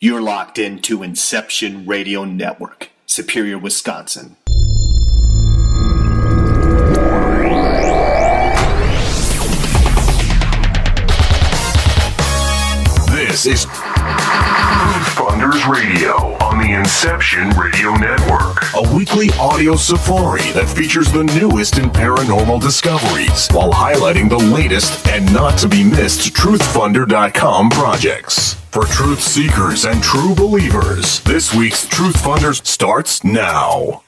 You're locked into Inception Radio Network, Superior, Wisconsin. This is TruthFunders Radio on the Inception Radio Network, a weekly audio safari that features the newest in paranormal discoveries while highlighting the latest and not to be missed TruthFunder.com projects. For truth seekers and true believers, this week's TruthFunders starts now.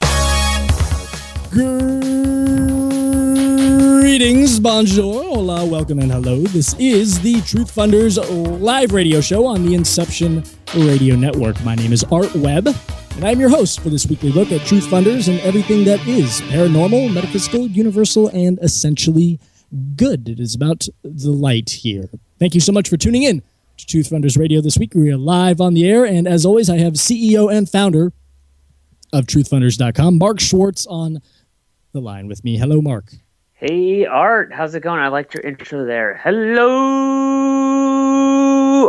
Greetings, bonjour, hola, welcome, and hello. This is the TruthFunders live radio show on the Inception Radio Network. My name is Art Webb, and I'm your host for this weekly look at TruthFunders and everything that is paranormal, metaphysical, universal, and essentially good. It is about the light here. Thank you so much for tuning in to TruthFunders Radio this week. We are live on the air, and as always, I have CEO and founder of TruthFunders.com, Mark Schwartz, on the line with me. Hello, Mark. Hey, Art. How's it going? I liked your intro there. Hello,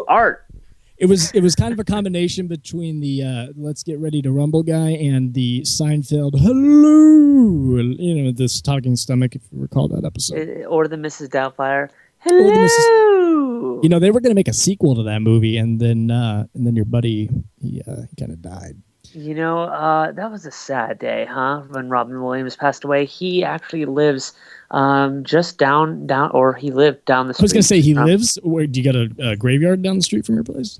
Art. It was kind of a combination between the Let's Get Ready to Rumble guy and the Seinfeld hello, this talking stomach, if you recall that episode. Or the Mrs. Doubtfire. Hello. They were going to make a sequel to that movie, and then your buddy, he kind of died. That was a sad day, huh? When Robin Williams passed away. He actually lives just down, or he lived down the street. I was going to say, he lives? Where, do you got a graveyard down the street from your place?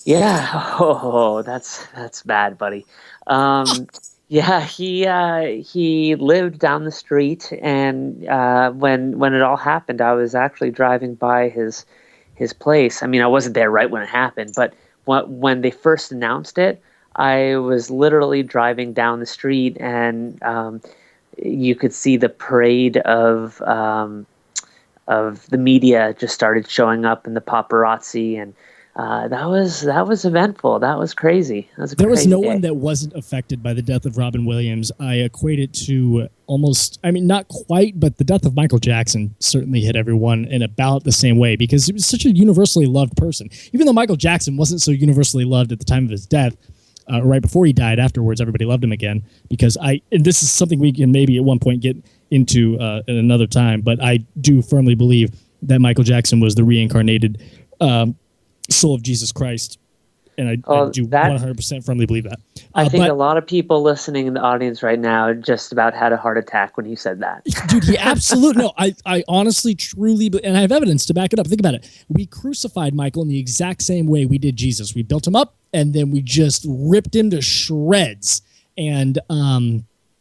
Yeah. Oh, that's bad, buddy. Yeah, he lived down the street, and when it all happened, I was actually driving by his place. I mean, I wasn't there right when it happened, but when they first announced it, I was literally driving down the street, and you could see the parade of the media just started showing up, and the paparazzi, and that was eventful. That was crazy. There was no one that wasn't affected by the death of Robin Williams. I equate it to almost, not quite, but the death of Michael Jackson certainly hit everyone in about the same way, because he was such a universally loved person. Even though Michael Jackson wasn't so universally loved at the time of his death, right before he died, afterwards, everybody loved him again, because and this is something we can maybe at one point get into in another time, but I do firmly believe that Michael Jackson was the reincarnated soul of Jesus Christ, and I do 100% firmly believe that. I think a lot of people listening in the audience right now just about had a heart attack when you said that. Dude, he absolutely, no, I honestly, truly, and I have evidence to back it up. Think about it. We crucified Michael in the exact same way we did Jesus. We built him up, and then we just ripped him to shreds. And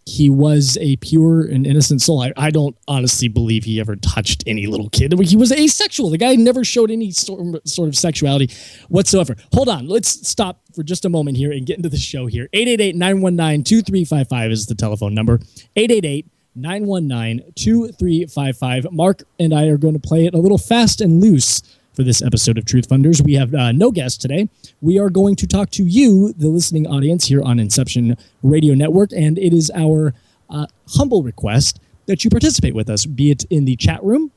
he was a pure and innocent soul. I don't honestly believe he ever touched any little kid. He was asexual. The guy never showed any sort of sexuality whatsoever. Hold on. Let's stop for just a moment here and get into the show here. 888-919-2355 is the telephone number. 888-919-2355. Mark and I are going to play it a little fast and loose for this episode of TruthFunders. We have no guest today. We are going to talk to you, the listening audience here on Inception Radio Network, and it is our humble request that you participate with us, be it in the chat room,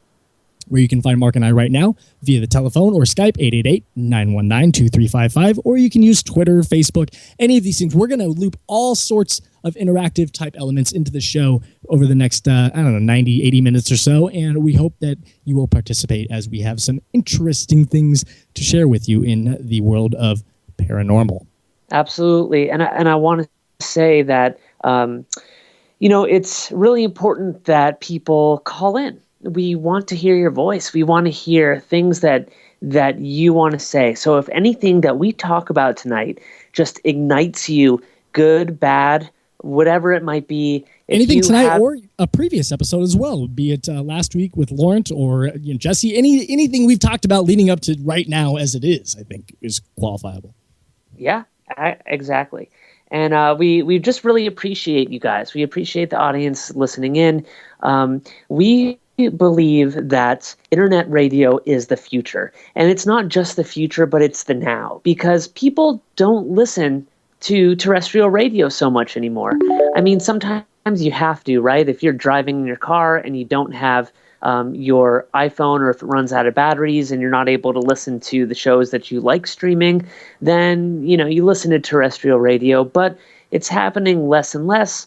where you can find Mark and I right now, via the telephone or Skype, 888-919-2355, or you can use Twitter, Facebook, any of these things. We're going to loop all sorts of interactive type elements into the show over the next, 90, 80 minutes or so, and we hope that you will participate as we have some interesting things to share with you in the world of paranormal. Absolutely, and I want to say that, it's really important that people call in. We want to hear your voice. We want to hear things that you want to say. So if anything that we talk about tonight just ignites you, good, bad, whatever it might be. Anything tonight or a previous episode as well, be it last week with Laurent or Jesse, anything we've talked about leading up to right now as it is, I think is qualifiable. Yeah, exactly. And we just really appreciate you guys. We appreciate the audience listening in. We believe that internet radio is the future. And it's not just the future, but it's the now. Because people don't listen to terrestrial radio so much anymore. I mean, sometimes you have to, right? If you're driving in your car and you don't have your iPhone, or if it runs out of batteries and you're not able to listen to the shows that you like streaming, then, you listen to terrestrial radio. But it's happening less and less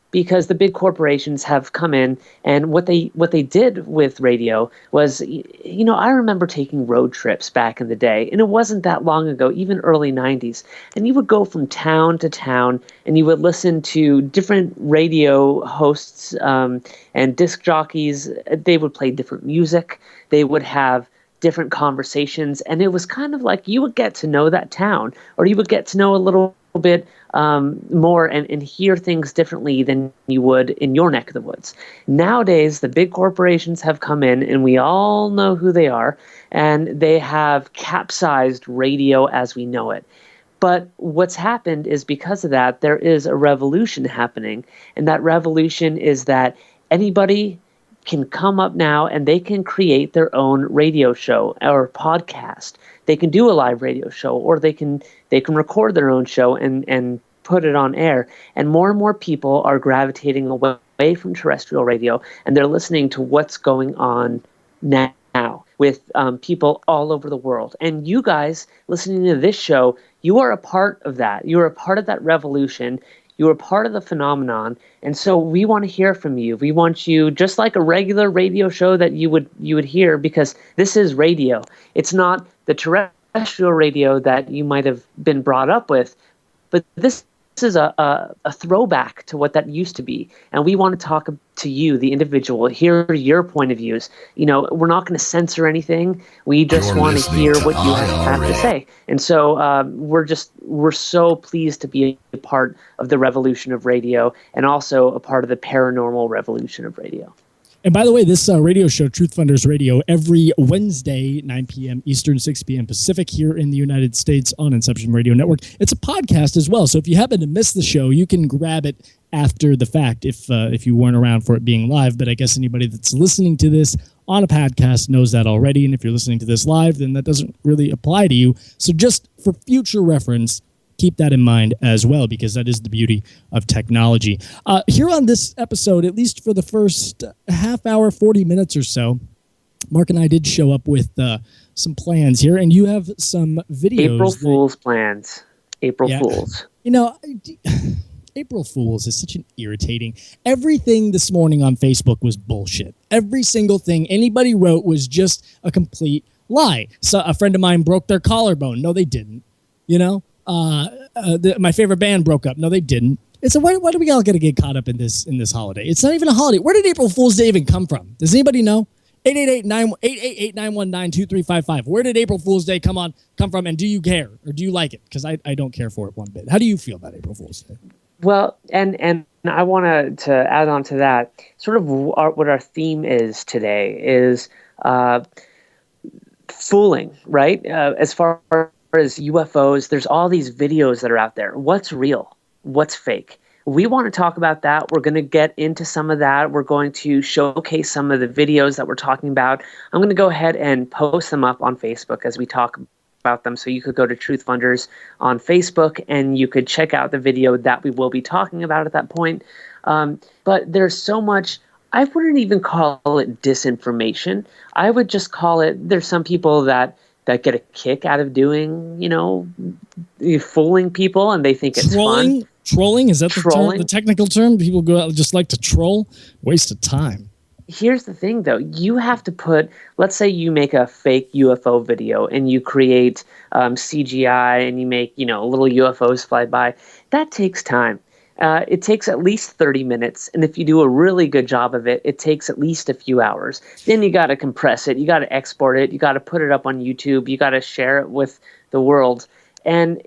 because the big corporations have come in, and what they did with radio was, I remember taking road trips back in the day, and it wasn't that long ago, even early 90s, and you would go from town to town, and you would listen to different radio hosts and disc jockeys. They would play different music. They would have different conversations, and it was kind of like you would get to know that town, or you would get to know a little bit more and hear things differently than you would in your neck of the woods. Nowadays, the big corporations have come in, and we all know who they are, and they have capsized radio as we know it. But what's happened is, because of that, there is a revolution happening, and that revolution is that anybody can come up now and they can create their own radio show or podcast. They can do a live radio show, or they can record their own show and put it on air. And more people are gravitating away from terrestrial radio, and they're listening to what's going on now with people all over the world. And you guys listening to this show, you are a part of that. You are a part of that revolution. You are part of the phenomenon, and so we want to hear from you. We want you, just like a regular radio show that you would hear, because this is radio. It's not the terrestrial radio that you might have been brought up with, but this is a throwback to what that used to be. And we want to talk to you, the individual, hear your point of views. We're not going to censor anything. We just want to hear what you have to say. And so we're so pleased to be a part of the revolution of radio, and also a part of the paranormal revolution of radio. And by the way, this radio show, TruthFunders Radio, every Wednesday, 9 p.m. Eastern, 6 p.m. Pacific, here in the United States on Inception Radio Network. It's a podcast as well, so if you happen to miss the show, you can grab it after the fact if you weren't around for it being live. But I guess anybody that's listening to this on a podcast knows that already, and if you're listening to this live, then that doesn't really apply to you. So just for future reference, keep that in mind as well, because that is the beauty of technology. Here on this episode, at least for the first half hour, 40 minutes or so, Mark and I did show up with some plans here, and you have some videos. April Fool's plans. April Fools. April Fools is such an irritating. Everything this morning on Facebook was bullshit. Every single thing anybody wrote was just a complete lie. So a friend of mine broke their collarbone. No, they didn't. My favorite band broke up. No, they didn't. It's why do we all got to get caught up in this holiday? It's not even a holiday. Where did April Fool's Day even come from? Does anybody know? 888-919-2355. Where did April Fool's Day come from, and do you care, or do you like it? Because I don't care for it one bit. How do you feel about April Fool's Day? Well, and I want to add on to that, sort of what our theme is today is fooling, right? As far as UFOs, there's all these videos that are out there. What's real? What's fake? We want to talk about that. We're going to get into some of that. We're going to showcase some of the videos that we're talking about. I'm going to go ahead and post them up on Facebook as we talk about them. So you could go to Truth Funders on Facebook, and you could check out the video that we will be talking about at that point. But there's so much. I wouldn't even call it disinformation. I would just call it, there's some people that get a kick out of doing, fooling people, and they think it's fun. Trolling? Is that the term, the technical term? People go out and just like to troll? Waste of time. Here's the thing, though. You have to let's say you make a fake UFO video, and you create CGI, and you make, little UFOs fly by. That takes time. It takes at least 30 minutes, and if you do a really good job of it, it takes at least a few hours. Then you got to compress it, you got to export it, you got to put it up on YouTube, you got to share it with the world, and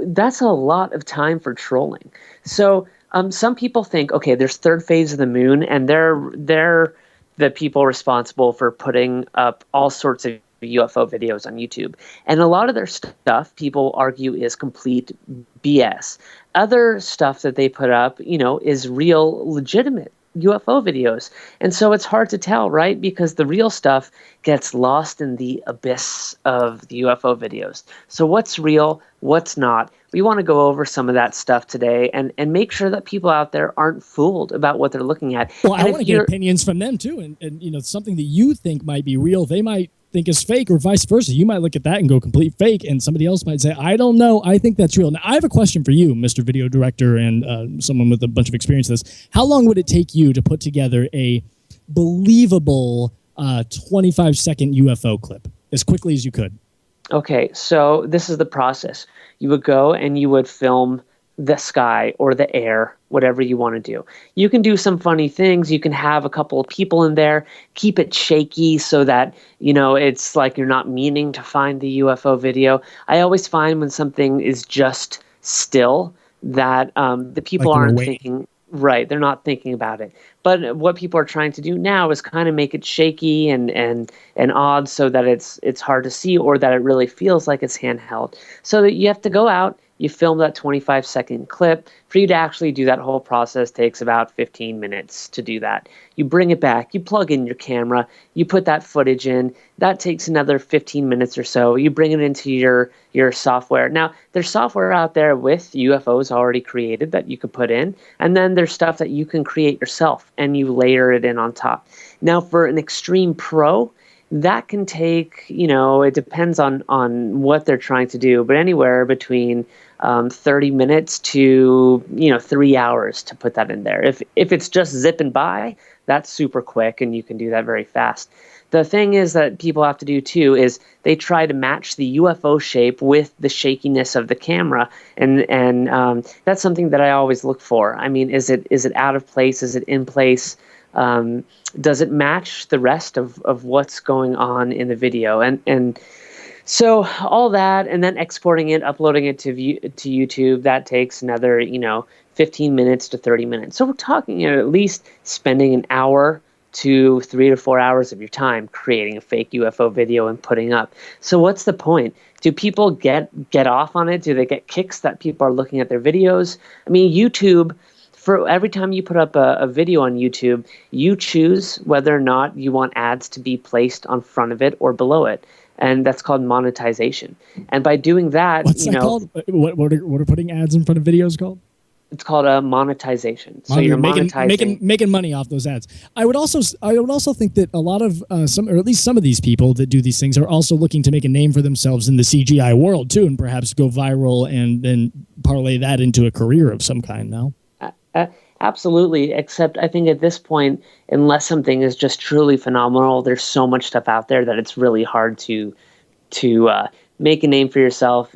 that's a lot of time for trolling. So some people think, okay, there's third phase of the moon, and they're the people responsible for putting up all sorts of UFO videos on YouTube. And a lot of their stuff, people argue, is complete BS. Other stuff that they put up, is real, legitimate UFO videos. And so it's hard to tell, right? Because the real stuff gets lost in the abyss of the UFO videos. So what's real? What's not? We want to go over some of that stuff today and make sure that people out there aren't fooled about what they're looking at. Well, I want to get opinions from them too. And something that you think might be real, they might think is fake, or vice versa. You might look at that and go complete fake, and somebody else might say, I don't know, I think that's real. Now, I have a question for you, Mr. Video Director, and someone with a bunch of experience with this. How long would it take you to put together a believable 25-second UFO clip as quickly as you could? Okay, so this is the process. You would go and you would film the sky or the air, whatever you want to do. You can do some funny things. You can have a couple of people in there, keep it shaky so that, it's like you're not meaning to find the UFO video. I always find when something is just still that the people aren't thinking, right, they're not thinking about it. But what people are trying to do now is kind of make it shaky and odd so that it's hard to see, or that it really feels like it's handheld. So that you have to go out, you film that 25-second clip. For you to actually do that whole process takes about 15 minutes to do that. You bring it back, you plug in your camera, you put that footage in. That takes another 15 minutes or so. You bring it into your software. Now, there's software out there with UFOs already created that you could put in, and then there's stuff that you can create yourself, and you layer it in on top. Now, for an extreme pro, that can take, it depends on what they're trying to do, but anywhere between 30 minutes to 3 hours to put that in there. If it's just zipping by, that's super quick, and you can do that very fast. The thing is that people have to do too is they try to match the UFO shape with the shakiness of the camera, and that's something that I always look for. I mean, is it out of place? Is it in place? Does it match the rest of what's going on in the video? And so all that, and then exporting it, uploading it to YouTube, that takes another 15 minutes to 30 minutes. So we're talking at least spending an hour to 3 to 4 hours of your time creating a fake UFO video and putting up. So what's the point? Do people get off on it? Do they get kicks that people are looking at their videos? I mean, YouTube, for every time you put up a video on YouTube, you choose whether or not you want ads to be placed on front of it or below it. And that's called monetization. And by doing that, what's that called? What are putting ads in front of videos called? It's called a monetization. So you're making money off those ads. I would also think that a lot of some, or at least some of these people that do these things, are also looking to make a name for themselves in the CGI world too, and perhaps go viral and then parlay that into a career of some kind. Now, absolutely. Except I think at this point, unless something is just truly phenomenal, there's so much stuff out there that it's really hard to make a name for yourself.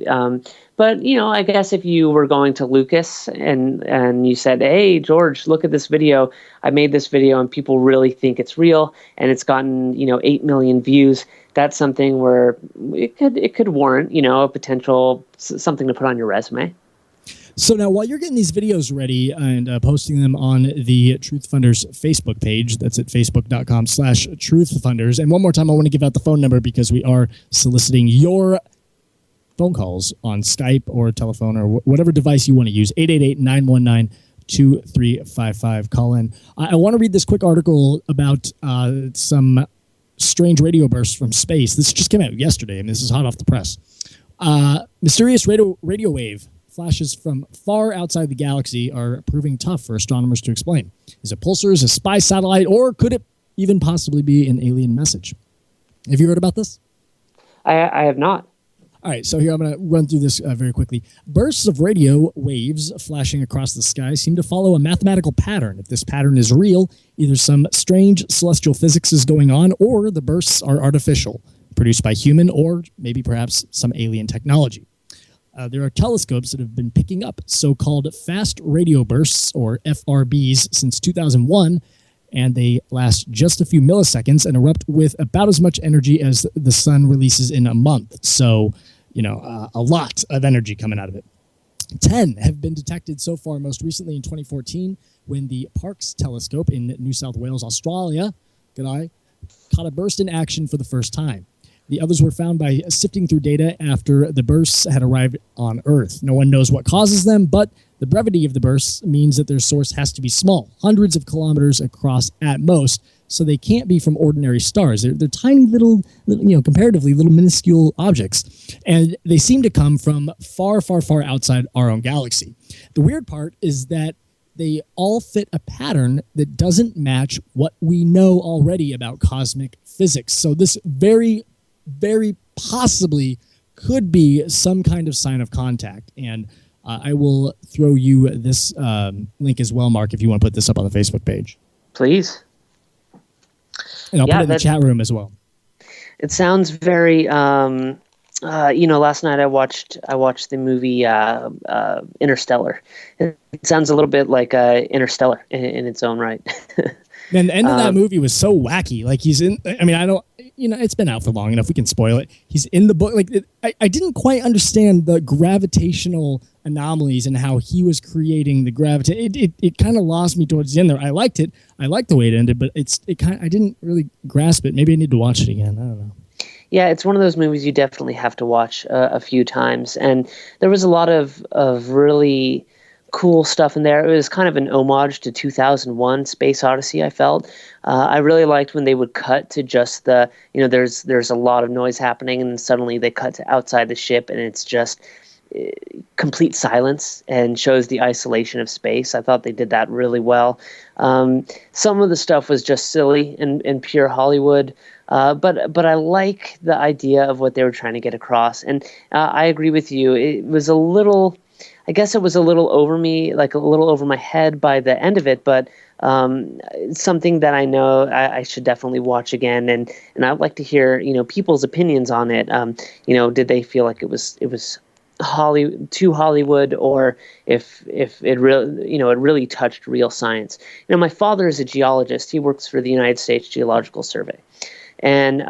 But, I guess if you were going to Lucas and you said, hey, George, look at this video. I made this video and people really think it's real and it's gotten, 8 million views. That's something where it could warrant, a potential something to put on your resume. So now while you're getting these videos ready and posting them on the TruthFunders Facebook page, that's at facebook.com/TruthFunders. And one more time, I want to give out the phone number because we are soliciting your phone calls on Skype or telephone or whatever device you want to use. 888-919-2355. Call in. I want to read this quick article about some strange radio bursts from space. This just came out yesterday, and this is hot off the press. Mysterious radio wave flashes from far outside the galaxy are proving tough for astronomers to explain. Is it pulsars, a spy satellite, or could it even possibly be an alien message? Have you heard about this? I have not. All right, so here I'm going to run through this very quickly. Bursts of radio waves flashing across the sky seem to follow a mathematical pattern. If this pattern is real, either some strange celestial physics is going on, or the bursts are artificial, produced by human or maybe perhaps some alien technology. There are telescopes that have been picking up so-called fast radio bursts, or FRBs, since 2001, and they last just a few milliseconds and erupt with about as much energy as the sun releases in a month. So, a lot of energy coming out of it. 10 have been detected so far, most recently in 2014, when the Parkes telescope in New South Wales, Australia, caught a burst in action for the first time. The others were found by sifting through data after the bursts had arrived on Earth. No one knows what causes them, but The brevity of the bursts means that their source has to be small, hundreds of kilometers across at most, so they can't be from ordinary stars. They're tiny little, comparatively little minuscule objects, and they seem to come from far, far, far outside our own galaxy. The weird part is that they all fit a pattern that doesn't match what we know already about cosmic physics. So this very, very possibly could be some kind of sign of contact. And I will throw you this link as well, Mark, if you want to put this up on the Facebook page. Please. And I'll put it in the chat room as well. It sounds very, last night I watched the movie Interstellar. It sounds a little bit like Interstellar in its own right. Man, the end of that movie was so wacky. Like he's in, I mean, I don't, it's been out for long enough. We can spoil it. He's in the book. Like I didn't quite understand the gravitational anomalies and how he was creating the gravity. It kind of lost me towards the end there. I liked it. I liked the way it ended, but I didn't really grasp it. Maybe I need to watch it again. I don't know. Yeah, it's one of those movies you definitely have to watch a few times. And there was a lot of really cool stuff in there. It was kind of an homage to 2001 Space Odyssey, I felt. I really liked when they would cut to just there's a lot of noise happening, and then suddenly they cut to outside the ship, and it's just complete silence and shows the isolation of space. I thought they did that really well. Some of the stuff was just silly and pure Hollywood, but I like the idea of what they were trying to get across. And I agree with you. It was a little over me, like a little over my head by the end of it, but something that I know I should definitely watch again, and I'd like to hear people's opinions on it. Did they feel like it was too Hollywood, or if it really it really touched real science? My father is a geologist. He works for the United States Geological Survey, and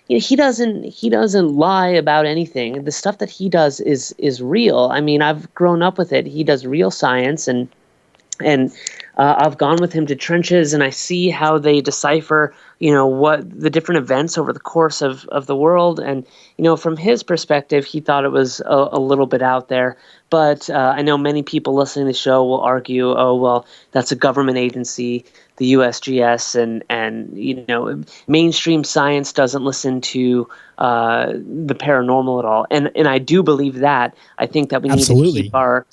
he doesn't lie about anything. The stuff that he does is real. I mean, I've grown up with it. He does real science, and I've gone with him to trenches, and I see how they decipher, what the different events over the course of the world. And, from his perspective, he thought it was a little bit out there. But I know many people listening to the show will argue, oh, well, that's a government agency, the USGS, and mainstream science doesn't listen to the paranormal at all. And I do believe that. I think that we need to keep our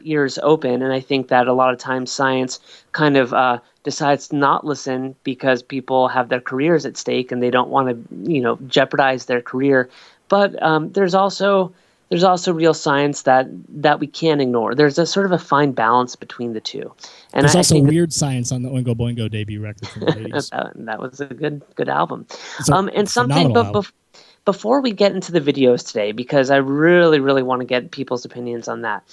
ears open. And I think that a lot of times science kind of decides to not listen because people have their careers at stake and they don't want to, jeopardize their career. But there's also real science that we can't ignore. There's a sort of a fine balance between the two. And there's also weird science on the Oingo Boingo debut record from the 80s. That was a good album. But before we get into the videos today, because I really, really want to get people's opinions on that,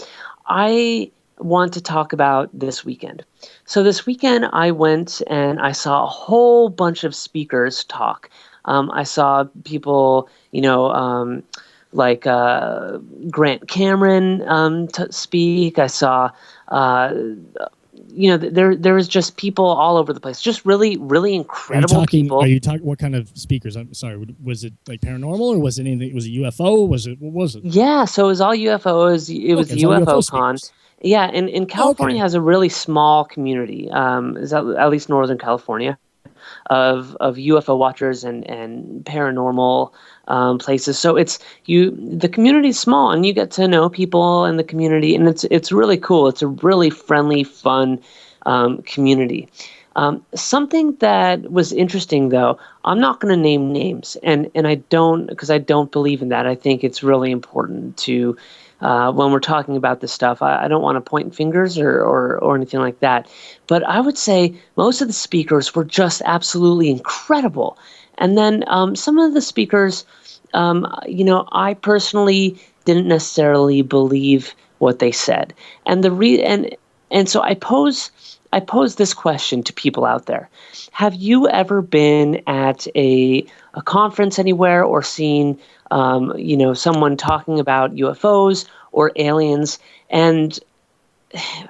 I want to talk about this weekend. So this weekend I went and I saw a whole bunch of speakers talk. I saw people, like Grant Cameron speak. I saw, there was just people all over the place. Just really, really incredible people. Are you talking? What kind of speakers? I'm sorry. Was it like paranormal, or was it anything? Was it UFO? What was it? Yeah, so it was all UFOs. It was UFO Con. Yeah, and California has a really small community. Is at least Northern California, of UFO watchers and paranormal places. So the community is small, and you get to know people in the community, and it's really cool. It's a really friendly, fun community. Something that was interesting, though, I'm not going to name names, and I don't, because I don't believe in that. I think it's really important to when we're talking about this stuff. I don't want to point fingers or anything like that. But I would say most of the speakers were just absolutely incredible. And then some of the speakers, I personally didn't necessarily believe what they said. And so I pose this question to people out there. Have you ever been at a conference anywhere or seen someone talking about UFOs or aliens? And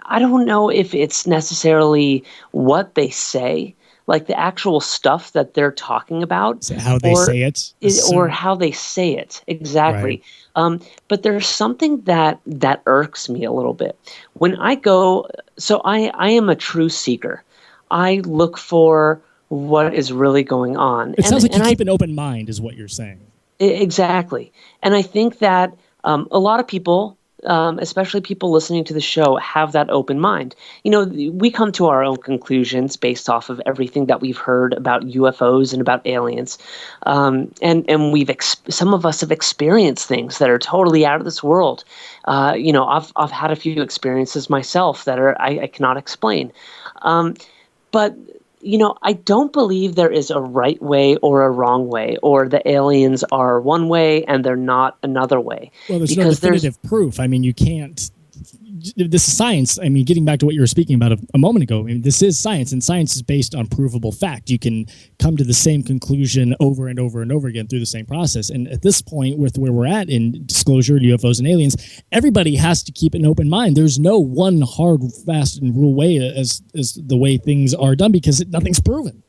I don't know if it's necessarily what they say, like the actual stuff that they're talking about, so how they say it, or how they say it exactly. Right. But there's something that irks me a little bit when I go. So I am a true seeker. I look for what is really going on. It sounds like you keep an open mind, is what you're saying. Exactly, and I think that a lot of people, especially people listening to the show, have that open mind. You know, we come to our own conclusions based off of everything that we've heard about UFOs and about aliens, and some of us have experienced things that are totally out of this world. You know, I've had a few experiences myself that I cannot explain, but. You know, I don't believe there is a right way or a wrong way, or the aliens are one way and they're not another way. Well, there's no definitive proof. I mean, you can't. This is science. I mean, getting back to what you were speaking about a moment ago, I mean, this is science, and science is based on provable fact. You can come to the same conclusion over and over and over again through the same process. And at this point, with where we're at in disclosure, UFOs and aliens, everybody has to keep an open mind. There's no one hard, fast, and rule way as the way things are done, because nothing's proven.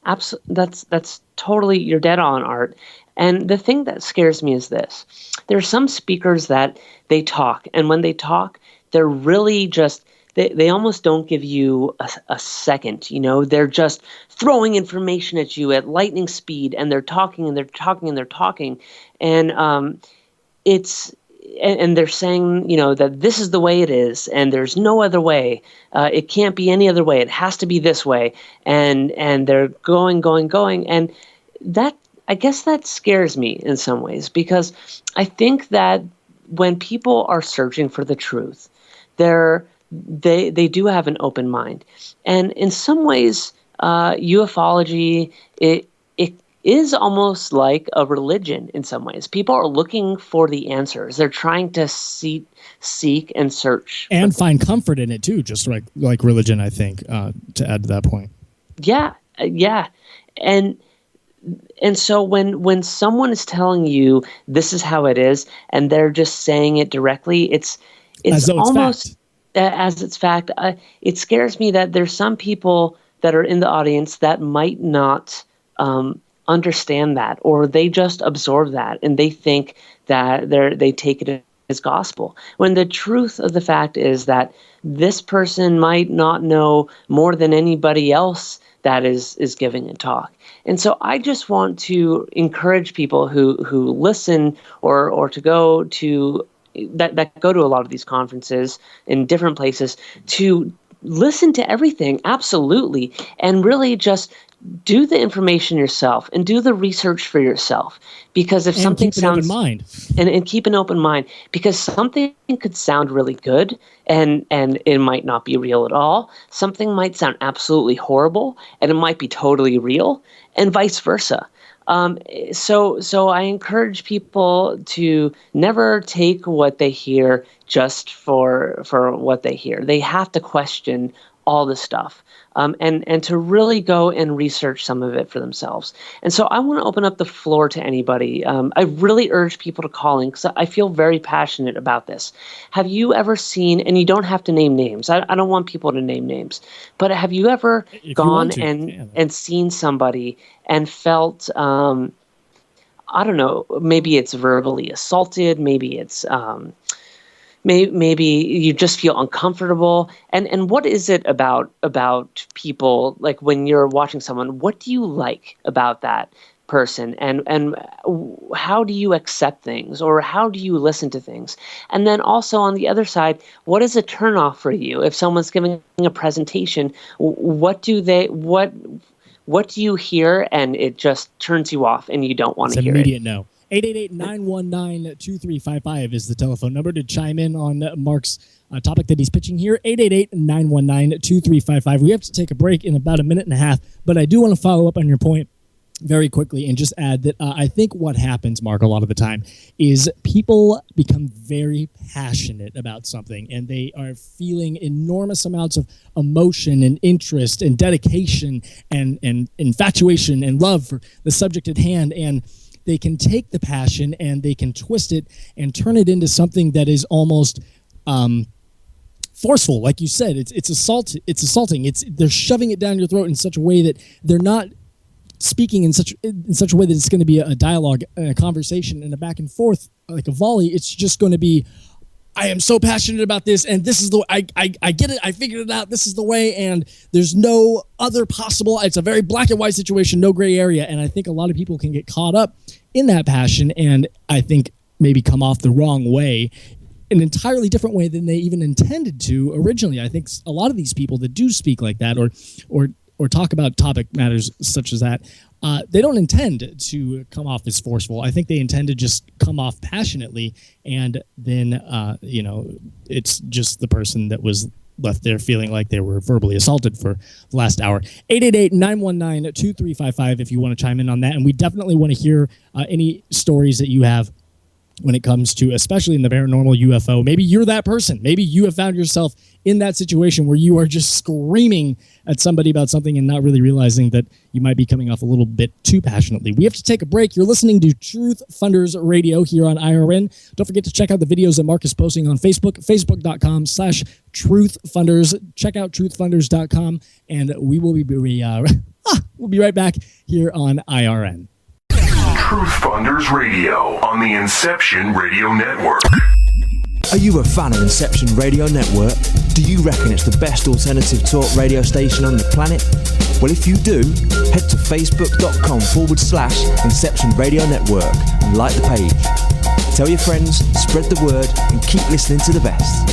Absolutely, that's totally, you're dead on, Art. And the thing that scares me is this: there are some speakers that they talk, and when they talk, they're really just, they almost don't give you a second, you know, they're just throwing information at you at lightning speed, and they're talking and they're talking and they're talking. And and they're saying, you know, that this is the way it is, and there's no other way. It can't be any other way. It has to be this way. And they're going. And that, I guess that scares me in some ways, because I think that when people are searching for the truth, they do have an open mind. And in some ways, ufology, it is almost like a religion in some ways. People are looking for the answers. They're trying to seek and search. And find comfort in it too, just like religion, I think, to add to that point. Yeah. And so when someone is telling you this is how it is, and they're just saying it directly, it's almost as it's fact. It scares me that there's some people that are in the audience that might not understand that, or they just absorb that and they think that they take it as gospel, when the truth of the fact is that this person might not know more than anybody else that is giving a talk. And so I just want to encourage people who listen or to go to that go to a lot of these conferences in different places to listen to everything, absolutely, and really just do the information yourself and do the research for yourself. Because if something sounds, and keep an open mind, because something could sound really good and it might not be real at all. Something might sound absolutely horrible and it might be totally real, and vice versa. So I encourage people to never take what they hear just for what they hear. They have to question all this stuff, and to really go and research some of it for themselves. And so I want to open up the floor to anybody. I really urge people to call in, because I feel very passionate about this. Have you ever seen, and you don't have to name names, I don't want people to name names, but have you ever gone and seen somebody and felt, I don't know, maybe it's verbally assaulted, maybe it's maybe you just feel uncomfortable, and what is it about people, like when you're watching someone, what do you like about that person, and how do you accept things, or how do you listen to things? And then also on the other side, what is a turnoff for you? If someone's giving a presentation, what do you hear and it just turns you off and you don't want to hear it? Immediate no. 888-919-2355 is the telephone number to chime in on Mark's topic that he's pitching here. 888-919-2355. We have to take a break in about a minute and a half, but I do want to follow up on your point very quickly and just add that I think what happens, Mark, a lot of the time is people become very passionate about something, and they are feeling enormous amounts of emotion and interest and dedication and infatuation and love for the subject at hand, and they can take the passion and they can twist it and turn it into something that is almost forceful, like you said. It's assaulting. They're shoving it down your throat in such a way that they're not speaking in such a way that it's going to be a dialogue, a conversation, and a back and forth like a volley. It's just going to be, I am so passionate about this, and this is the I get it. I figured it out. This is the way, and there's no other possible. It's a very black and white situation, no gray area, and I think a lot of people can get caught up in that passion, and I think maybe come off the wrong way, an entirely different way than they even intended to originally. I think a lot of these people that do speak like that, or talk about topic matters such as that, they don't intend to come off as forceful. I think they intend to just come off passionately, and then it's just the person that was left there feeling like they were verbally assaulted for the last hour. 888-919-2355 if you want to chime in on that, and we definitely want to hear any stories that you have when it comes to, especially in the paranormal UFO. Maybe you're that person. Maybe you have found yourself in that situation where you are just screaming at somebody about something and not really realizing that you might be coming off a little bit too passionately. We have to take a break. You're listening to TruthFunders Radio here on IRN. Don't forget to check out the videos that Mark is posting on Facebook, facebook.com/TruthFunders. Check out truthfunders.com, and we will be we'll be right back here on IRN. TruthFunders Radio on the Inception Radio Network. Are you a fan of Inception Radio Network? Do you reckon it's the best alternative talk radio station on the planet? Well, if you do, head to facebook.com/Inception Radio Network and like the page. Tell your friends, spread the word, and keep listening to the best.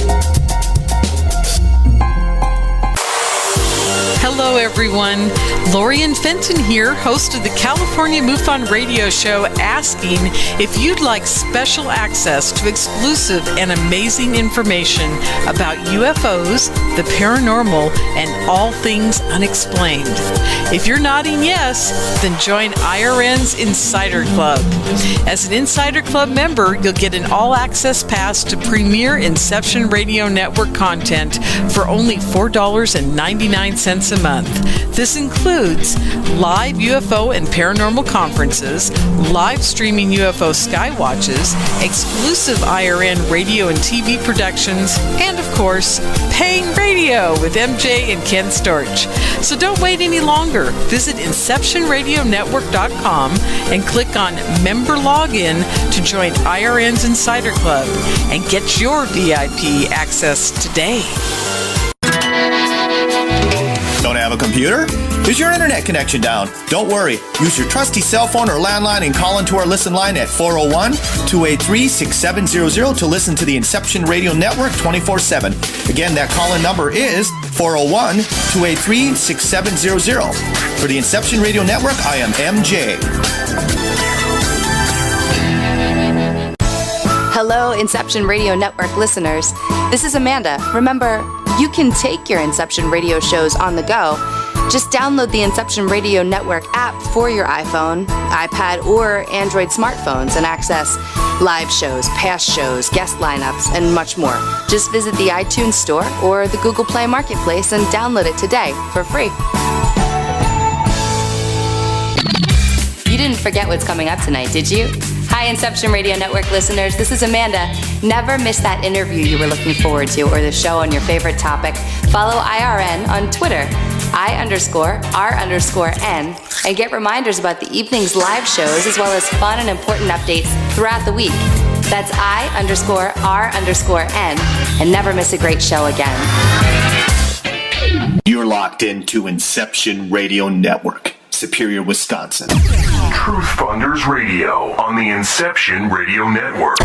Hello, everyone. Lorian Fenton here, host of the California MUFON radio show, asking if you'd like special access to exclusive and amazing information about UFOs, the paranormal, and all things unexplained. If you're nodding yes, then join IRN's Insider Club. As an Insider Club member, you'll get an all-access pass to premier Inception Radio Network content for only $4.99 a month. This includes live UFO and paranormal conferences, live streaming UFO skywatches, exclusive IRN radio and TV productions, and of course, paying radio with MJ and Ken Storch. So don't wait any longer. Visit InceptionRadioNetwork.com and click on Member Login to join IRN's Insider Club and get your VIP access today. Don't have a computer? Is your internet connection down? Don't worry. Use your trusty cell phone or landline and call into our listen line at 401-283-6700 to listen to the Inception Radio Network 24/7. Again, that call-in number is 401-283-6700. For the Inception Radio Network, I am MJ. Hello, Inception Radio Network listeners. This is Amanda. Remember, you can take your Inception Radio shows on the go. Just download the Inception Radio Network app for your iPhone, iPad, or Android smartphones and access live shows, past shows, guest lineups, and much more. Just visit the iTunes Store or the Google Play Marketplace and download it today for free. You didn't forget what's coming up tonight, did you? Hi, Inception Radio Network listeners. This is Amanda. Never miss that interview you were looking forward to or the show on your favorite topic. Follow IRN on Twitter, I_R_N, and get reminders about the evening's live shows as well as fun and important updates throughout the week. That's I_R_N, and never miss a great show again. You're locked into Inception Radio Network, Superior, Wisconsin. TruthFunders Radio on the Inception Radio Network.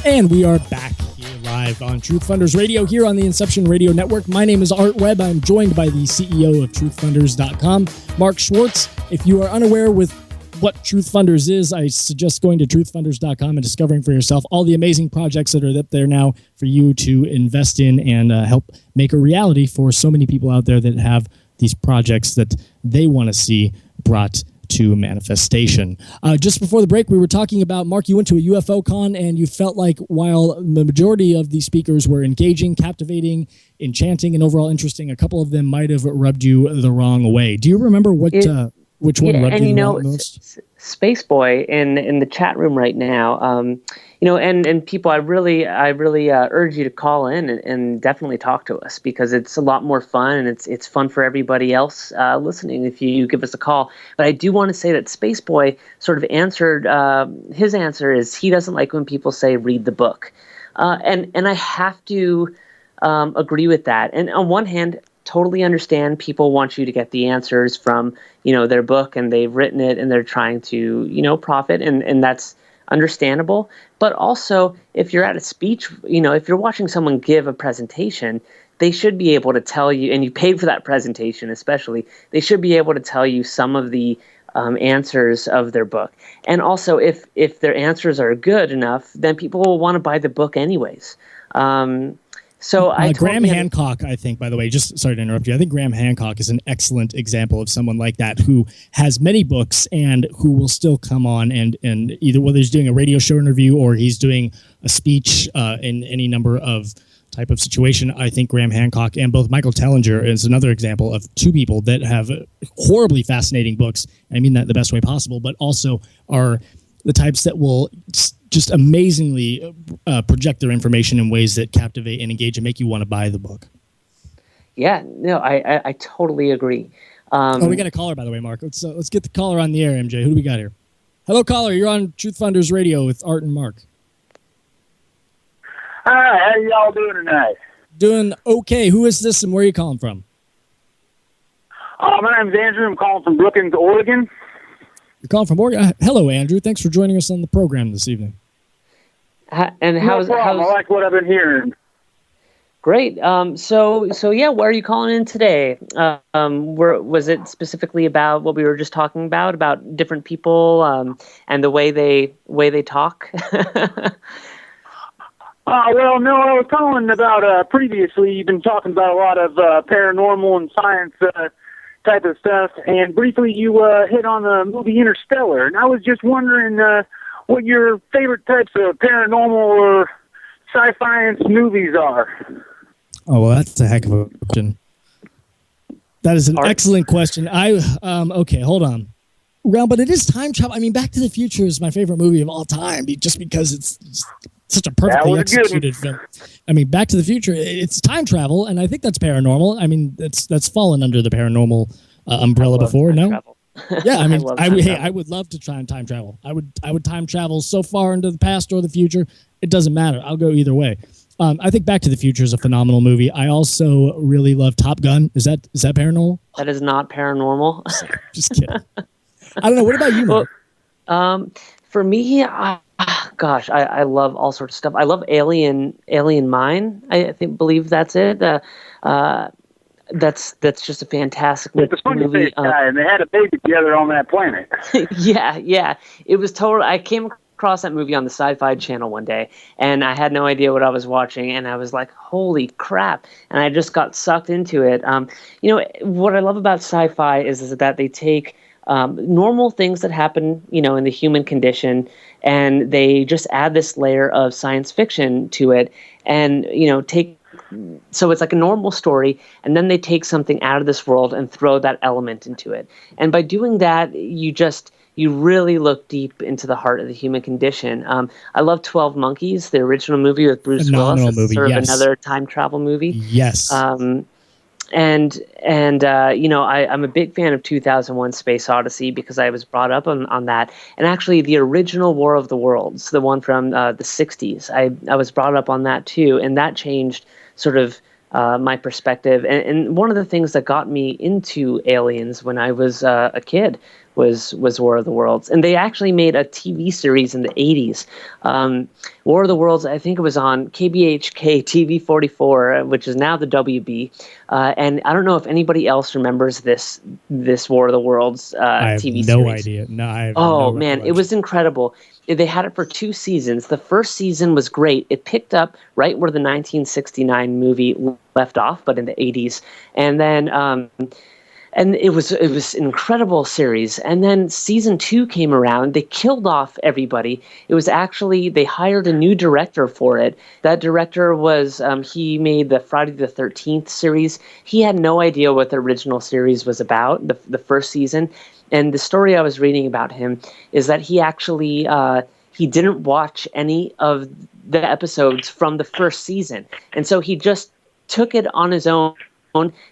And we are back here live on TruthFunders Radio here on the Inception Radio Network. My name is Art Webb. I'm joined by the CEO of TruthFunders.com, Mark Schwartz. If you are unaware with what TruthFunders is, I suggest going to TruthFunders.com and discovering for yourself all the amazing projects that are up there now for you to invest in and help make a reality for so many people out there that have these projects that they want to see brought to manifestation. Just before the break, we were talking about, Mark, you went to a UFO con and you felt like while the majority of the speakers were engaging, captivating, enchanting, and overall interesting, a couple of them might have rubbed you the wrong way. Do you remember which one rubbed you the most? Space Boy in the chat room right now. And people, I really urge you to call in and definitely talk to us, because it's a lot more fun, and it's fun for everybody else listening if you give us a call. But I do want to say that Space Boy sort of answered, his answer is he doesn't like when people say read the book, and I have to agree with that. And on one hand, totally understand people want you to get the answers from their book, and they've written it and they're trying to profit, and that's understandable. But also, if you're at a speech, if you're watching someone give a presentation, they should be able to tell you, and you paid for that presentation especially, they should be able to tell you some of the answers of their book. And also, if their answers are good enough, then people will want to buy the book anyways. So Graham Hancock, I think, by the way, just sorry to interrupt you. I think Graham Hancock is an excellent example of someone like that, who has many books and who will still come on and either whether he's doing a radio show interview or he's doing a speech in any number of type of situation. I think Graham Hancock and both Michael Tellinger is another example of two people that have horribly fascinating books. I mean that the best way possible, but also are the types that will just amazingly project their information in ways that captivate and engage and make you want to buy the book. Yeah, no, I totally agree. We got a caller, by the way, Mark. Let's get the caller on the air, MJ. Who do we got here? Hello, caller. You're on TruthFunders Radio with Art and Mark. Hi, how y'all doing tonight? Doing okay. Who is this and where are you calling from? My name's Andrew. I'm calling from Brookings, Oregon. You're calling from Oregon. Hello, Andrew. Thanks for joining us on the program this evening. How's I like what I've been hearing. Great. So yeah, where are you calling in today? Was it specifically about what we were just talking about different people and the way they talk? Well, no, I was calling about previously. You've been talking about a lot of paranormal and science type of stuff, and briefly you hit on the movie Interstellar, and I was just wondering what your favorite types of paranormal or sci-fi movies are. Oh, well, that's a heck of a question. That is an excellent question. Okay, hold on. Well, but it is time travel. I mean, Back to the Future is my favorite movie of all time, just because it's such a perfectly executed film. I mean, Back to the Future, it's time travel, and I think that's paranormal. I mean, that's fallen under the paranormal umbrella before. No, travel. Yeah, I mean, I would love to try and time travel. I would time travel so far into the past or the future. It doesn't matter. I'll go either way. I think Back to the Future is a phenomenal movie. I also really love Top Gun. Is that paranormal? That is not paranormal. Just kidding. I don't know. What about you, Mark? Well, for me, gosh, I love all sorts of stuff. I love Alien Mine. I believe that's it. That's just a fantastic movie. The funny guy, and they had a baby together on that planet. Yeah. It was total. I came across that movie on the Sci-Fi Channel one day, and I had no idea what I was watching, and I was like, "Holy crap!" And I just got sucked into it. What I love about sci-fi is that they take normal things that happen, in the human condition, and they just add this layer of science fiction to it, and so it's like a normal story, and then they take something out of this world and throw that element into it. And by doing that, you really look deep into the heart of the human condition. I love 12 Monkeys, the original movie with Bruce Willis. It's sort of another time travel movie. Yes. I'm a big fan of 2001: Space Odyssey because I was brought up on that. And actually, the original War of the Worlds, the one from the 60s, I was brought up on that too, and that changed sort of my perspective. And one of the things that got me into aliens when I was a kid was War of the Worlds. And they actually made a TV series in the 80s. War of the Worlds, I think it was on KBHK TV 44, which is now the WB. And I don't know if anybody else remembers this War of the Worlds TV series. I have no idea. No, man, it was incredible. They had it for 2 seasons. The first season was great. It picked up right where the 1969 movie left off, but in the 80s. And then and it was an incredible series. And then season 2 came around. They killed off everybody. It was actually, they hired a new director for it. That director was, he made the Friday the 13th series. He had no idea what the original series was about, the first season. And the story I was reading about him is that he actually he didn't watch any of the episodes from the first season, and so he just took it on his own,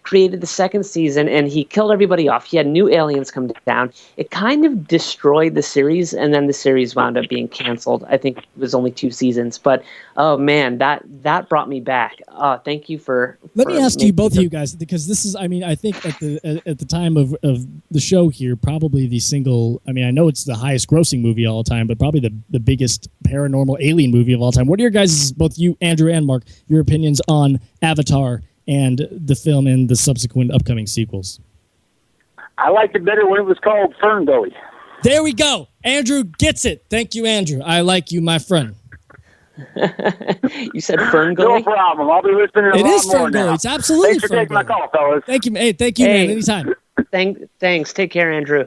created the second season, and he killed everybody off. He had new aliens come down. It kind of destroyed the series, and then the series wound up being canceled. I think it was only 2 seasons, but oh man, that brought me back. Thank you for. Let me ask you, both of you guys, because this is, I mean, I think at the time of the show here, probably the single, I mean, I know it's the highest grossing movie of all time, but probably the biggest paranormal alien movie of all time. What are your guys, both you, Andrew and Mark, your opinions on Avatar and the film and the subsequent upcoming sequels? I liked it better when it was called Fern Gully. There we go. Andrew gets it. Thank you, Andrew. I like you, my friend. You said Fern Gully? No problem. I'll be listening a lot more now. It is Fern Gully. It's absolutely Thanks for Fern taking my Gully. call, fellas. Thank you. Hey, thank you, man. Anytime. Thanks. Take care, Andrew.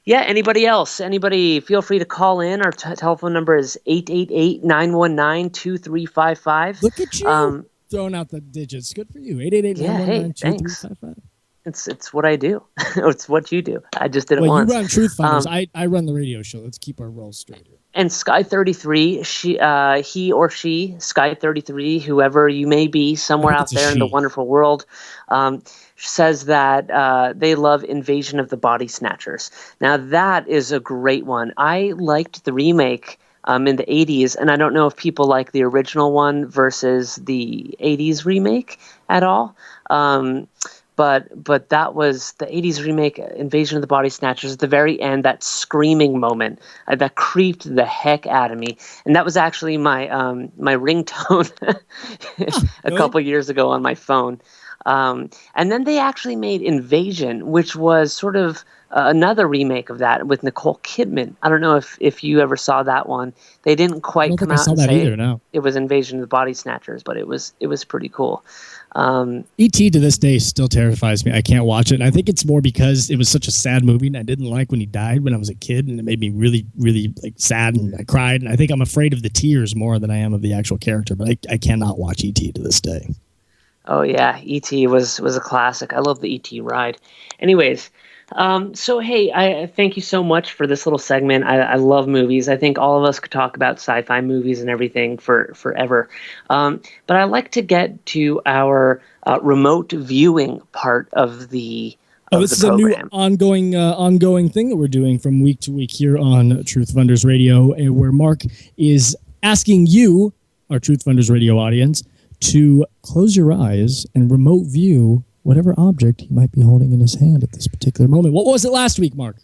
Yeah, anybody else? Anybody, feel free to call in. Our telephone number is 888-919-2355. Look at you throwing out the digits. Good for you. 888-919-2355. It's what I do. It's what you do. I just did it once. You run TruthFunders. I run the radio show. Let's keep our roles straight here. And Sky33, he or she, Sky33, whoever you may be, somewhere out there in the wonderful world, says that they love Invasion of the Body Snatchers. Now, that is a great one. I liked the remake in the 80s, and I don't know if people like the original one versus the 80s remake at all. But that was the 80s remake, Invasion of the Body Snatchers. At the very end, that screaming moment that creeped the heck out of me, and that was actually my my ringtone a couple years ago on my phone. And then they actually made Invasion, which was sort of another remake of that with Nicole Kidman. I don't know if you ever saw that one. They didn't quite come out and say it was Invasion of the Body Snatchers, but it was pretty cool. E.T. to this day still terrifies me. I can't watch it. And I think it's more because it was such a sad movie, and I didn't like when he died when I was a kid, and it made me really, really like sad, and I cried. And I think I'm afraid of the tears more than I am of the actual character. But I cannot watch E.T. to this day. Oh yeah, E.T. was a classic. I love the E.T. ride. Anyways. So, hey, I thank you so much for this little segment. I love movies. I think all of us could talk about sci-fi movies and everything for forever. But I like to get to our remote viewing part of the this is program. A new ongoing thing that we're doing from week to week here on TruthFunders Radio, where Mark is asking you, our TruthFunders Radio audience, to close your eyes and remote view whatever object he might be holding in his hand at this particular moment. What was it last week, Mark?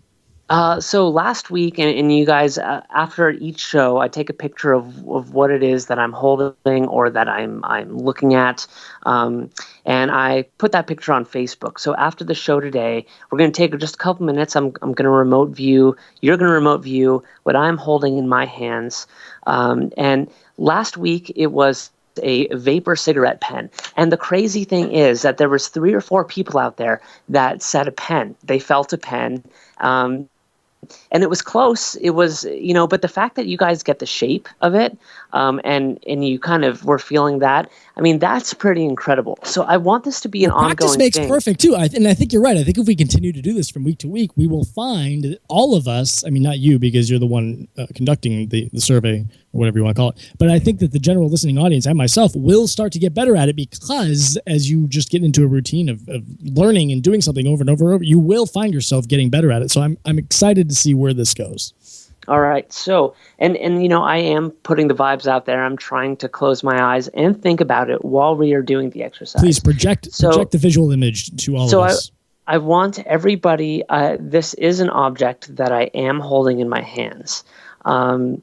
So last week, and you guys, after each show, I take a picture of what it is that I'm holding or that I'm looking at, and I put that picture on Facebook. So after the show today, we're going to take just a couple minutes. I'm going to remote view. You're going to remote view what I'm holding in my hands. And last week, it was a vapor cigarette pen. And the crazy thing is that there was 3 or 4 people out there that said a pen. They felt a pen. And it was close. It was, but the fact that you guys get the shape of it, and you kind of were feeling that, I mean, that's pretty incredible. So I want this to be an ongoing thing. Practice makes perfect, too. And I think you're right. I think if we continue to do this from week to week, we will find that all of us, I mean, not you, because you're the one conducting the survey, or whatever you want to call it, but I think that the general listening audience and myself will start to get better at it, because as you just get into a routine of learning and doing something over and over and over, you will find yourself getting better at it. So I'm excited to see where this goes. All right. So, and I am putting the vibes out there. I'm trying to close my eyes and think about it while we are doing the exercise. Please project the visual image to all of us. So I want everybody, this is an object that I am holding in my hands. And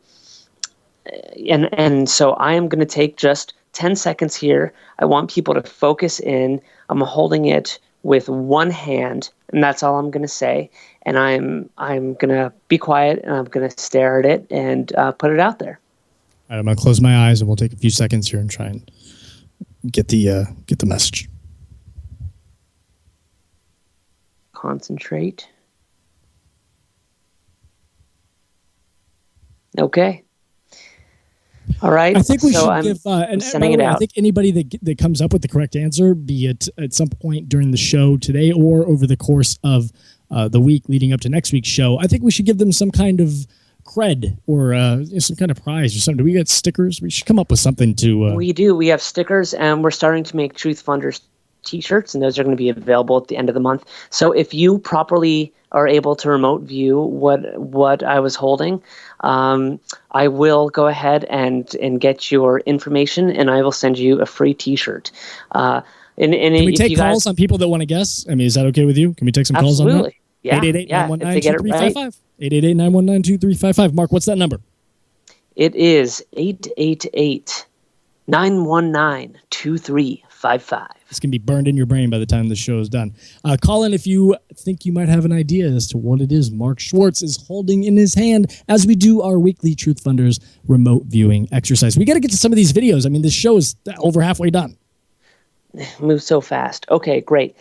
so I am going to take just 10 seconds here. I want people to focus in. I'm holding it with one hand, and that's all I'm going to say. And I'm going to be quiet, and I'm going to stare at it and put it out there. All right, I'm going to close my eyes, and we'll take a few seconds here and try and get the message. Concentrate. Okay. All right. I think we should I'm give. And sending it out. I think anybody that comes up with the correct answer, be it at some point during the show today or over the course of the week leading up to next week's show, I think we should give them some kind of cred or some kind of prize or something. Do we get stickers? We should come up with something to... We do. We have stickers, and we're starting to make Truth Funders t-shirts, and those are going to be available at the end of the month. So if you properly are able to remote view what I was holding, I will go ahead and get your information, and I will send you a free t-shirt. Can we take calls on people that want to guess? I mean, is that okay with you? Can we take some calls on that? Absolutely. Yeah. 888-919-2355. 888-919-2355. Mark, what's that number? It is 888-919-2355. It's going to be burned in your brain by the time the show is done. Call in if you think you might have an idea as to what it is Mark Schwartz is holding in his hand as we do our weekly Truth Funders remote viewing exercise. We got to get to some of these videos. I mean, this show is over halfway done. Moves so fast. Okay, great.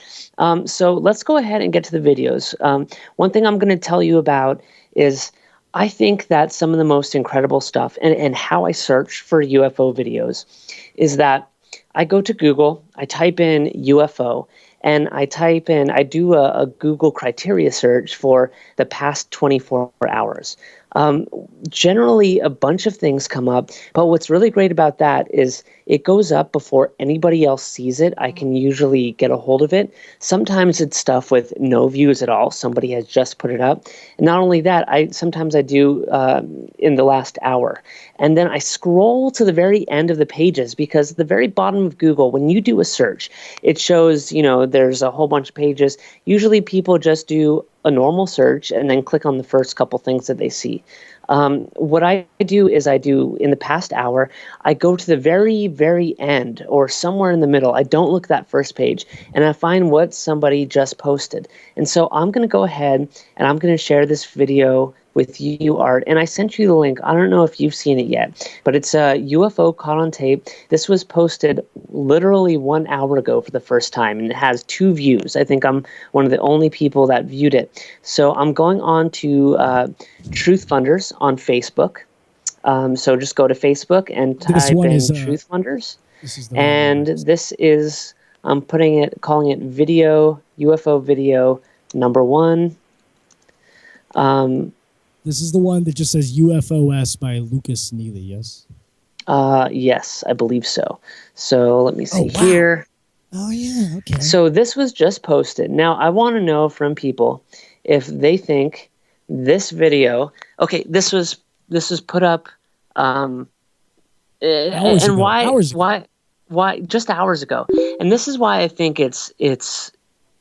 So let's go ahead and get to the videos. One thing I'm going to tell you about is I think that some of the most incredible stuff and how I search for UFO videos is that I go to Google, I type in UFO, and I do a Google criteria search for the past 24 hours. Generally, a bunch of things come up, but what's really great about that is it goes up before anybody else sees it. I can usually get a hold of it. Sometimes it's stuff with no views at all. Somebody has just put it up. And not only that, sometimes I do in the last hour. And then I scroll to the very end of the pages because at the very bottom of Google, when you do a search, it shows, there's a whole bunch of pages. Usually people just do a normal search and then click on the first couple things that they see. What I do is in the past hour, I go to the very, very end or somewhere in the middle. I don't look at that first page and I find what somebody just posted. And so I'm going to go ahead and I'm going to share this video with you, Art. And I sent you the link. I don't know if you've seen it yet, but it's a UFO caught on tape. This was posted literally 1 hour ago for the first time, and it has 2 views. I think I'm one of the only people that viewed it. So I'm going on to Truth Funders on Facebook. So just go to Facebook and type in Truth Funders. This is I'm calling it video, UFO video number 1. This is the one that just says UFOS by Lucas Neely, yes? Yes, I believe so. So let me see here. Oh, yeah, okay. So this was just posted. Now, I want to know from people if they think this video... Okay, this was put up... Hours and ago. Why just hours ago. And this is why I think it's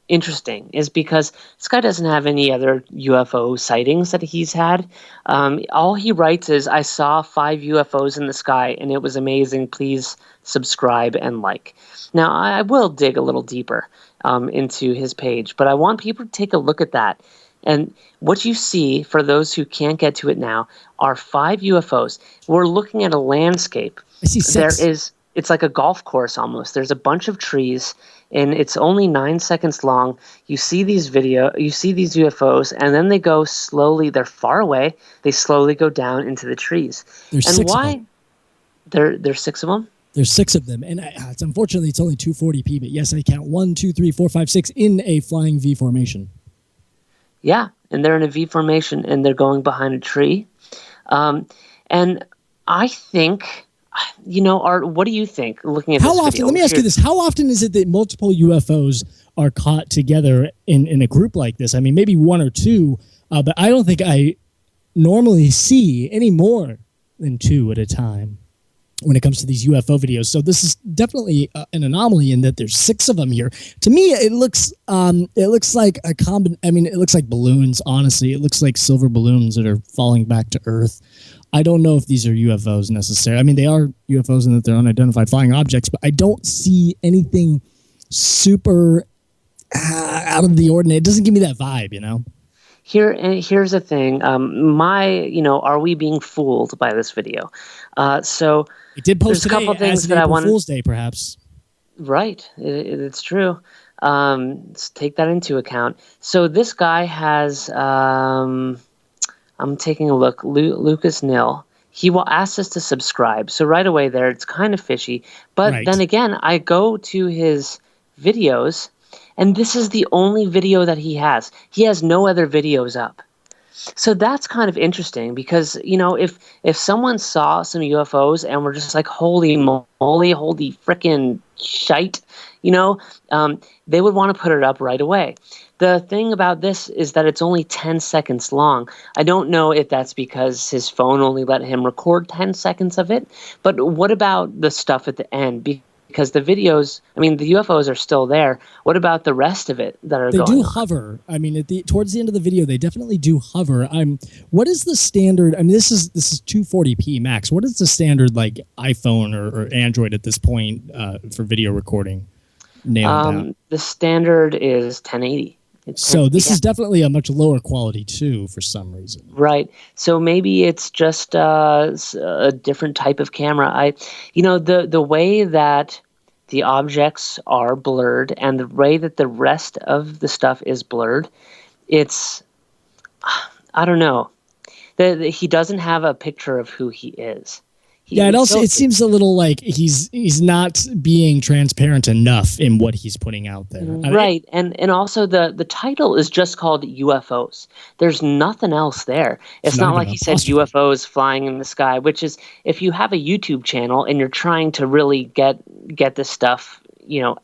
interesting, is because this guy doesn't have any other UFO sightings that he's had. All he writes is, I saw 5 UFOs in the sky and it was amazing. Please subscribe and like. Now, I will dig a little deeper into his page, but I want people to take a look at that. And what you see, for those who can't get to it now, are 5 UFOs. We're looking at a landscape. I see 6. It's like a golf course almost. There's a bunch of trees, and it's only 9 seconds long. You see these UFOs, and then they go slowly. They're far away. They slowly go down into the trees. There's 6 of them. There's 6 of them? There's 6 of them, and unfortunately, it's only 240p. But yes, I count 1, 2, 3, 4, 5, 6 in a flying V formation. Yeah, and they're in a V formation, and they're going behind a tree. And I think... Art, what do you think looking at this video? Let me ask you this. How often is it that multiple UFOs are caught together in a group like this? I mean, maybe 1 or 2, but I don't think I normally see any more than 2 at a time when it comes to these UFO videos. So this is definitely an anomaly in that there's 6 of them here. To me, it looks like it looks like balloons, honestly. It looks like silver balloons that are falling back to Earth. I don't know if these are UFOs necessarily. I mean, they are UFOs in that they're unidentified flying objects, but I don't see anything super out of the ordinary. It doesn't give me that vibe, Here's the thing. Are we being fooled by this video? So it did post today a couple things as an April Fool's Day, perhaps. Right, it's true. Let's take that into account. So this guy has. I'm taking a look. Lucas Nil. He will ask us to subscribe. So right away there, it's kind of fishy. But then again, I go to his videos, And this is the only video that he has. He has no other videos up. So that's kind of interesting because, if someone saw some UFOs and were just like, holy moly, holy frickin' shite, they would want to put it up right away. The thing about this is that it's only 10 seconds long. I don't know if that's because his phone only let him record 10 seconds of it, but what about the stuff at the end? Because the videos, the UFOs are still there. What about the rest of it that are going on? They do hover. Towards the end of the video, they definitely do hover. What is the standard? This is 240p max. What is the standard like iPhone or Android at this point for video recording? Nailed the standard is 1080. So this is definitely a much lower quality too, for some reason. Right. So maybe it's just a different type of camera. The way that the objects are blurred and the way that the rest of the stuff is blurred, I don't know. He doesn't have a picture of who he is. It seems a little like he's not being transparent enough in what he's putting out there. Right, and also the title is just called UFOs. There's nothing else there. It's not like he said UFOs flying in the sky, which is, if you have a YouTube channel and you're trying to really get this stuff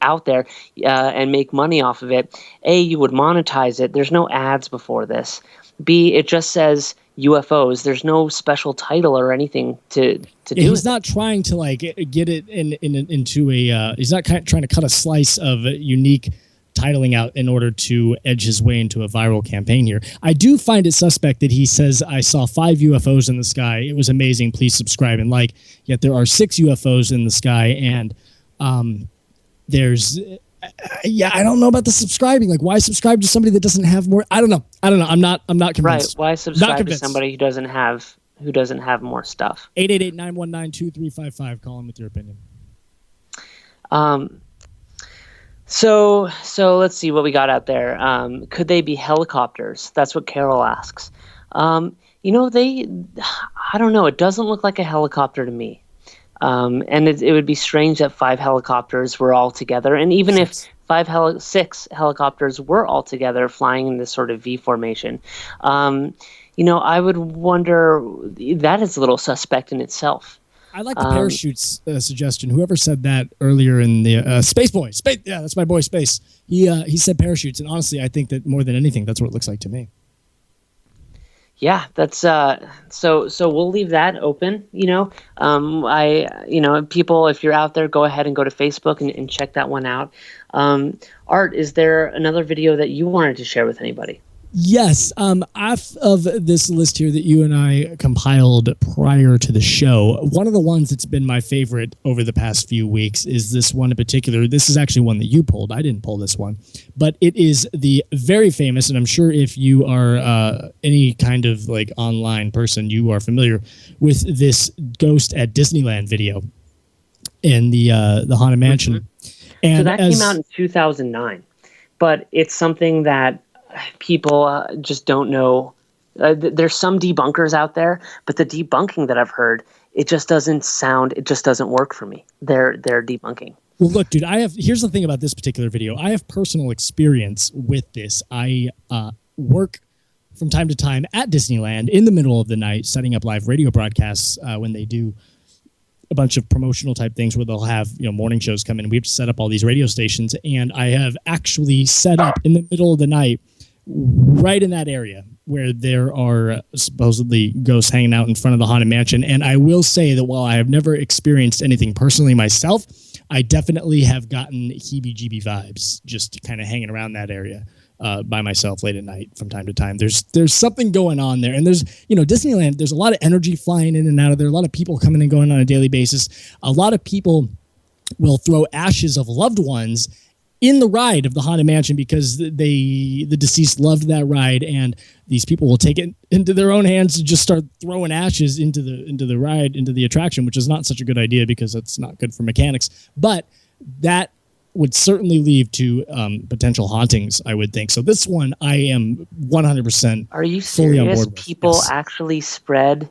out there and make money off of it, A, you would monetize it. There's no ads before this. B, it just says UFOs. There's no special title or anything to do. He's not trying to get it into a. He's not trying to cut a slice of unique titling out in order to edge his way into a viral campaign here. I do find it suspect that he says, "I saw 5 UFOs in the sky. It was amazing. Please subscribe and like." Yet there are 6 UFOs in the sky, and there's. I don't know about the subscribing. Like, why subscribe to somebody that doesn't have more? I don't know. I'm not convinced. Right. Why subscribe to somebody who doesn't have more stuff? 888-919-2355. Call in with your opinion. So let's see what we got out there. Could they be helicopters? That's what Carol asks. I don't know. It doesn't look like a helicopter to me. And it would be strange that 5 helicopters were all together. And even if 6 helicopters were all together flying in this sort of V formation, I would wonder, that is a little suspect in itself. I like the parachutes suggestion. Whoever said that earlier in the Space Boy. Yeah, that's my boy Space. He said parachutes. And honestly, I think that more than anything, that's what it looks like to me. Yeah, that's so we'll leave that open, people, if you're out there, go ahead and go to Facebook and check that one out. Art, is there another video that you wanted to share with anybody? Yes. Off of this list here that you and I compiled prior to the show, one of the ones that's been my favorite over the past few weeks is this one in particular. This is actually one that you pulled. I didn't pull this one, but it is the very famous, and I'm sure if you are any kind of like online person, you are familiar with this Ghost at Disneyland video in the Haunted Mansion. Mm-hmm. And so that came out in 2009, but it's something that people just don't know. There's some debunkers out there, but the debunking that I've heard, it just doesn't work for me. They're debunking. Well, look, dude, here's the thing about this particular video. I have personal experience with this. I work from time to time at Disneyland in the middle of the night, setting up live radio broadcasts when they do a bunch of promotional type things where they'll have morning shows come in. We have to set up all these radio stations, and I have actually set up in the middle of the night right in that area where there are supposedly ghosts hanging out in front of the Haunted Mansion. And I will say that while I have never experienced anything personally myself, I definitely have gotten heebie-jeebie vibes just kind of hanging around that area by myself late at night from time to time. There's something going on there. And there's, Disneyland, there's a lot of energy flying in and out of there, a lot of people coming and going on a daily basis. A lot of people will throw ashes of loved ones in the ride of the Haunted Mansion because the deceased loved that ride, and these people will take it into their own hands and just start throwing ashes into the ride, into the attraction, which is not such a good idea because it's not good for mechanics. But that would certainly lead to potential hauntings, I would think. So this one, I am 100%. Are you fully serious? On board with. People Yes. actually spread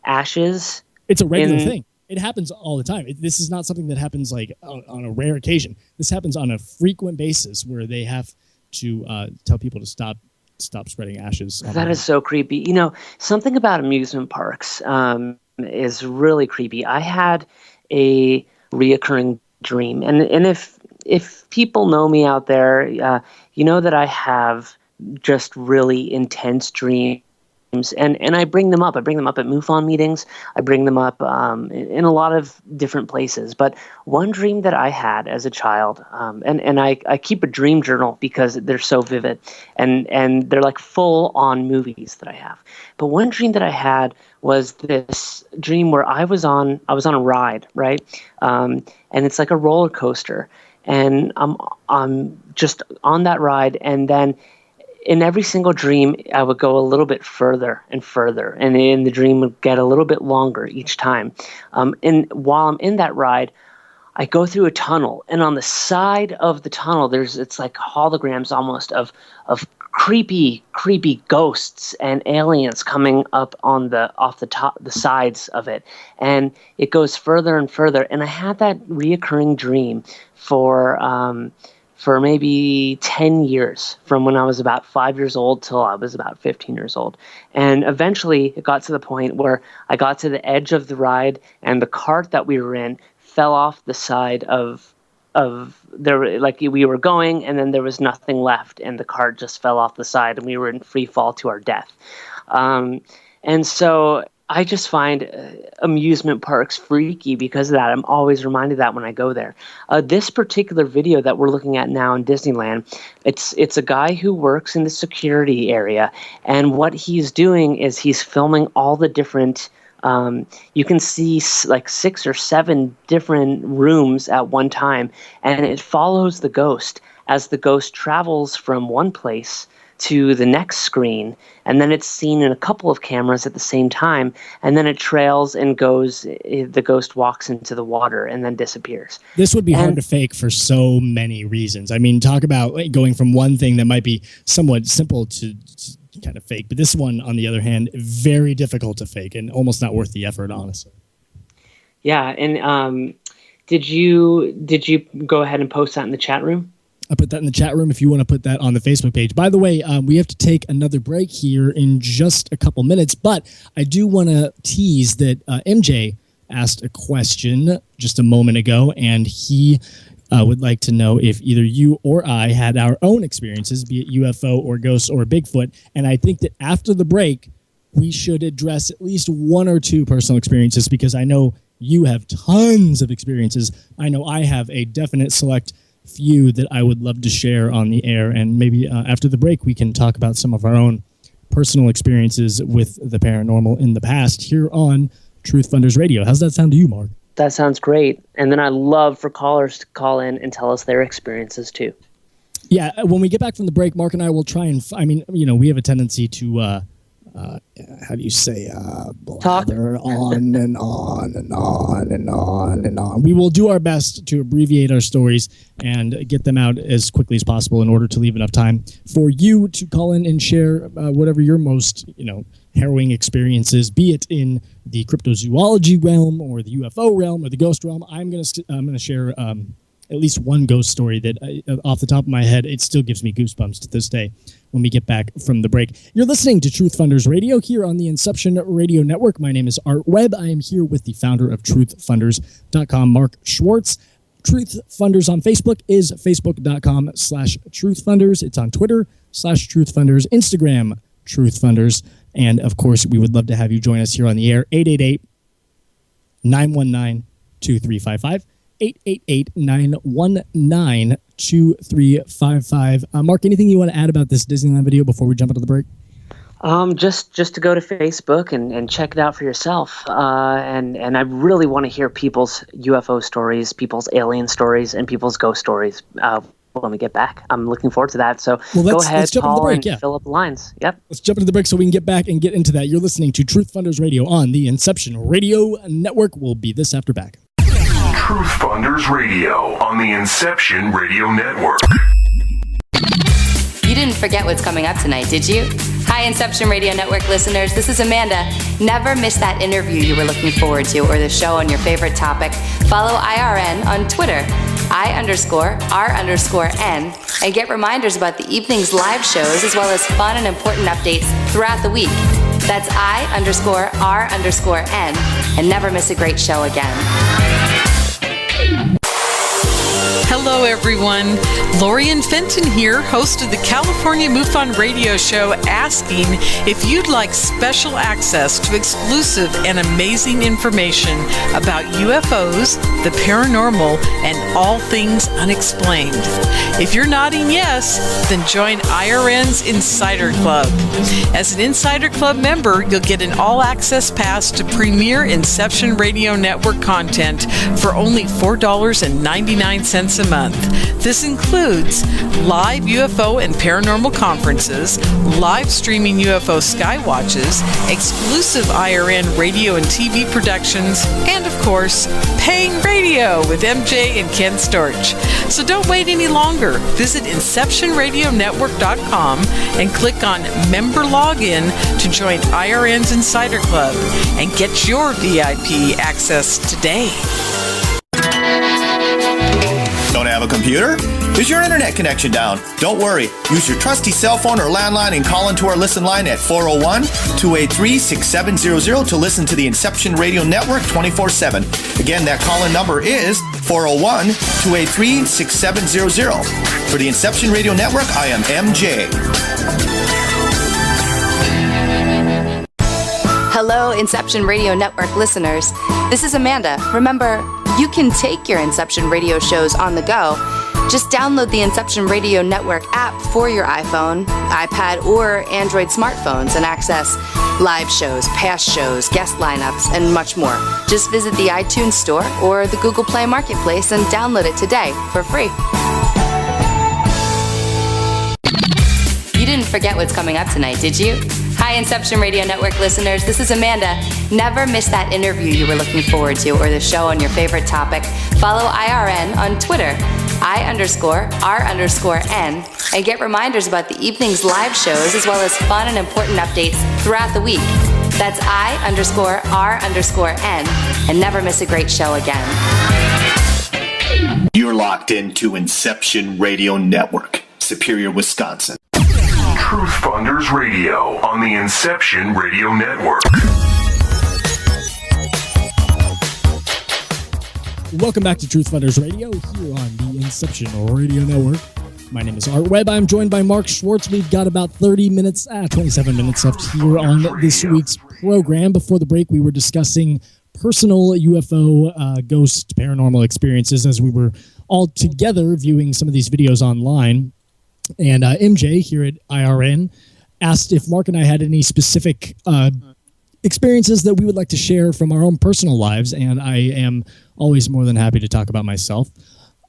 ashes? It's a regular thing. It happens all the time. This is not something that happens like on a rare occasion. This happens on a frequent basis where they have to tell people to stop spreading ashes. That is so creepy. You know, something about amusement parks is really creepy. I had a reoccurring dream, and if people know me out there, you know that I have just really intense dreams. And I bring them up. I bring them up at MUFON meetings. I bring them up in a lot of different places. But one dream that I had as a child, and I keep a dream journal because they're so vivid, and they're like full-on movies that I have. But one dream that I had was this dream where I was on a ride, right? And it's like a roller coaster, and I'm just on that ride, and then in every single dream, I would go a little bit further and further, and then the dream would get a little bit longer each time. And while I'm in that ride, I go through a tunnel, and on the side of the tunnel, it's like holograms almost of creepy ghosts and aliens coming up off the sides of it, and it goes further and further. And I had that reoccurring dream for maybe 10 years, from when I was about 5 years old till I was about 15 years old. And eventually it got to the point where I got to the edge of the ride, and the cart that we were in fell off the side of there, like we were going, and then there was nothing left, and the cart just fell off the side, and we were in free fall to our death. And so I just find amusement parks freaky because of that. I'm always reminded of that when I go there. This particular video that we're looking at now in Disneyland, it's a guy who works in the security area, and what he's doing is he's filming all the different you can see like 6 or 7 different rooms at one time, and it follows the ghost as the ghost travels from one place to the next screen, and then it's seen in a couple of cameras at the same time, and then it trails and goes, the ghost walks into the water and then disappears. This would be hard to fake for so many reasons. I mean, talk about going from one thing that might be somewhat simple to kind of fake, but this one, on the other hand, very difficult to fake and almost not worth the effort, honestly. Yeah, and did you go ahead and post that in the chat room? I put that in the chat room if you want to put that on the Facebook page. By the way, we have to take another break here in just a couple minutes, but I do want to tease that MJ asked a question just a moment ago, and he would like to know if either you or I had our own experiences, be it UFO or ghosts or Bigfoot. And I think that after the break, we should address at least 1 or 2 personal experiences, because I know you have tons of experiences. I know I have a definite select few that I would love to share on the air, and maybe after the break we can talk about some of our own personal experiences with the paranormal in the past here on TruthFunders Radio. How's that sound to you, Mark? That sounds great. And then I love for callers to call in and tell us their experiences too. Yeah, when we get back from the break, Mark and I will try and we have a tendency to how do you say, blather on and on and on and on and on. We will do our best to abbreviate our stories and get them out as quickly as possible in order to leave enough time for you to call in and share whatever your most, harrowing experiences, be it in the cryptozoology realm or the UFO realm or the ghost realm. I'm gonna share at least one ghost story that, off the top of my head, it still gives me goosebumps to this day when we get back from the break. You're listening to TruthFunders Radio here on the Inception Radio Network. My name is Art Webb. I am here with the founder of TruthFunders.com, Mark Schwartz. TruthFunders on Facebook is facebook.com/TruthFunders. It's on Twitter /TruthFunders, Instagram TruthFunders. And, of course, we would love to have you join us here on the air, 888-919-2355. 888-919-2355. Mark, anything you want to add about this Disneyland video before we jump into the break? Just to go to Facebook and check it out for yourself. And I really want to hear people's UFO stories, people's alien stories, and people's ghost stories when we get back. I'm looking forward to that. So go ahead, call and fill up the lines. Yep. Let's jump into the break so we can get back and get into that. You're listening to TruthFunders Radio on the Inception Radio Network. We'll be this after back. TruthFunders Radio on the Inception Radio Network. You didn't forget what's coming up tonight, did you? Hi, Inception Radio Network listeners. This is Amanda. Never miss that interview you were looking forward to or the show on your favorite topic. Follow IRN on Twitter, I_R_N, and get reminders about the evening's live shows as well as fun and important updates throughout the week. That's I_R_N, and never miss a great show again. Hello, everyone. Lorian Fenton here, host of the California MUFON radio show, asking if you'd like special access to exclusive and amazing information about UFOs, the paranormal, and all things unexplained. If you're nodding yes, then join IRN's Insider Club. As an Insider Club member, you'll get an all-access pass to premier Inception Radio Network content for only $4.99 a month. This includes live UFO and paranormal conferences, live streaming UFO skywatches, exclusive IRN radio and TV productions, and of course, paying radio with MJ and Ken Storch. So don't wait any longer. Visit InceptionRadioNetwork.com and click on Member Login to join IRN's Insider Club and get your VIP access today. Don't have a computer? Is your internet connection down? Don't worry. Use your trusty cell phone or landline and call into our listen line at 401-283-6700 to listen to the Inception Radio Network 24/7. Again, that call-in number is 401-283-6700. For the Inception Radio Network, I am MJ. Hello, Inception Radio Network listeners. This is Amanda. Remember, you can take your Inception Radio shows on the go. Just download the Inception Radio Network app for your iPhone, iPad, or Android smartphones and access live shows, past shows, guest lineups, and much more. Just visit the iTunes Store or the Google Play Marketplace and download it today for free. You didn't forget what's coming up tonight, did you? Hi, Inception Radio Network listeners. This is Amanda. Never miss that interview you were looking forward to or the show on your favorite topic. Follow IRN on Twitter, I_R_N, and get reminders about the evening's live shows as well as fun and important updates throughout the week. That's I_R_N, and never miss a great show again. You're locked into Inception Radio Network, Superior, Wisconsin. TruthFunders Radio on the Inception Radio Network. Welcome back to TruthFunders Radio here on the Inception Radio Network. My name is Art Webb. I'm joined by Mark Schwartz. We've got about 27 minutes left here on this week's program. Before the break, we were discussing personal UFO, ghost, paranormal experiences as we were all together viewing some of these videos online. And MJ here at IRN asked if Mark and I had any specific experiences that we would like to share from our own personal lives, and I am always more than happy to talk about myself.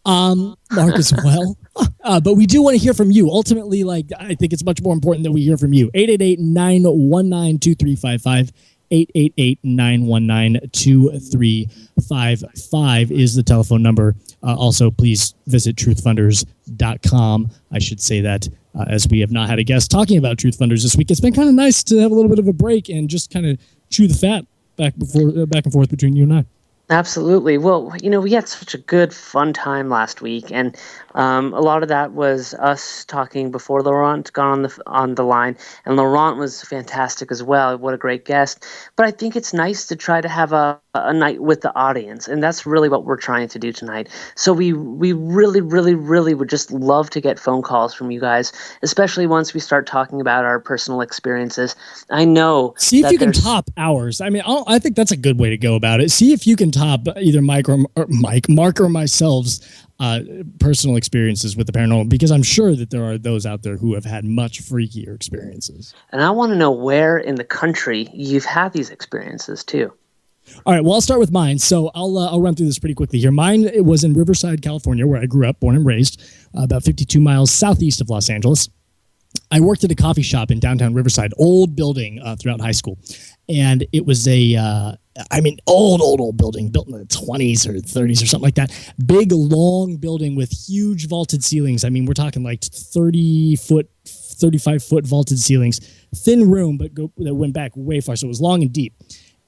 Mark as well. But we do want to hear from you. Ultimately, I think it's much more important that we hear from you. 888-919-2355. 888-919-2355 is the telephone number. Also, please visit truthfunders.com. I should say that as we have not had a guest talking about TruthFunders this week. It's been kind of nice to have a little bit of a break and just kind of chew the fat back and forth between you and I. Absolutely. Well, we had such a good, fun time last week, and a lot of that was us talking before Laurent got on the line, and Laurent was fantastic as well. What a great guest! But I think it's nice to try to have a night with the audience, and that's really what we're trying to do tonight. So we really, really, really would just love to get phone calls from you guys, especially once we start talking about our personal experiences. I know. See if you can top ours. I mean, I think that's a good way to go about it. See if you can top either Mark or myself's personal experiences with the paranormal, because I'm sure that there are those out there who have had much freakier experiences. And I want to know where in the country you've had these experiences too. All right, well, I'll start with mine. So I'll run through this pretty quickly here. Mine was in Riverside, California, where I grew up, born and raised, about 52 miles southeast of Los Angeles. I worked at a coffee shop in downtown Riverside, old building throughout high school. And it was a, old building built in the 20s or 30s or something like that. Big, long building with huge vaulted ceilings. I mean, we're talking like 30-foot 35-foot vaulted ceilings, thin room, but that went back way far. So it was long and deep.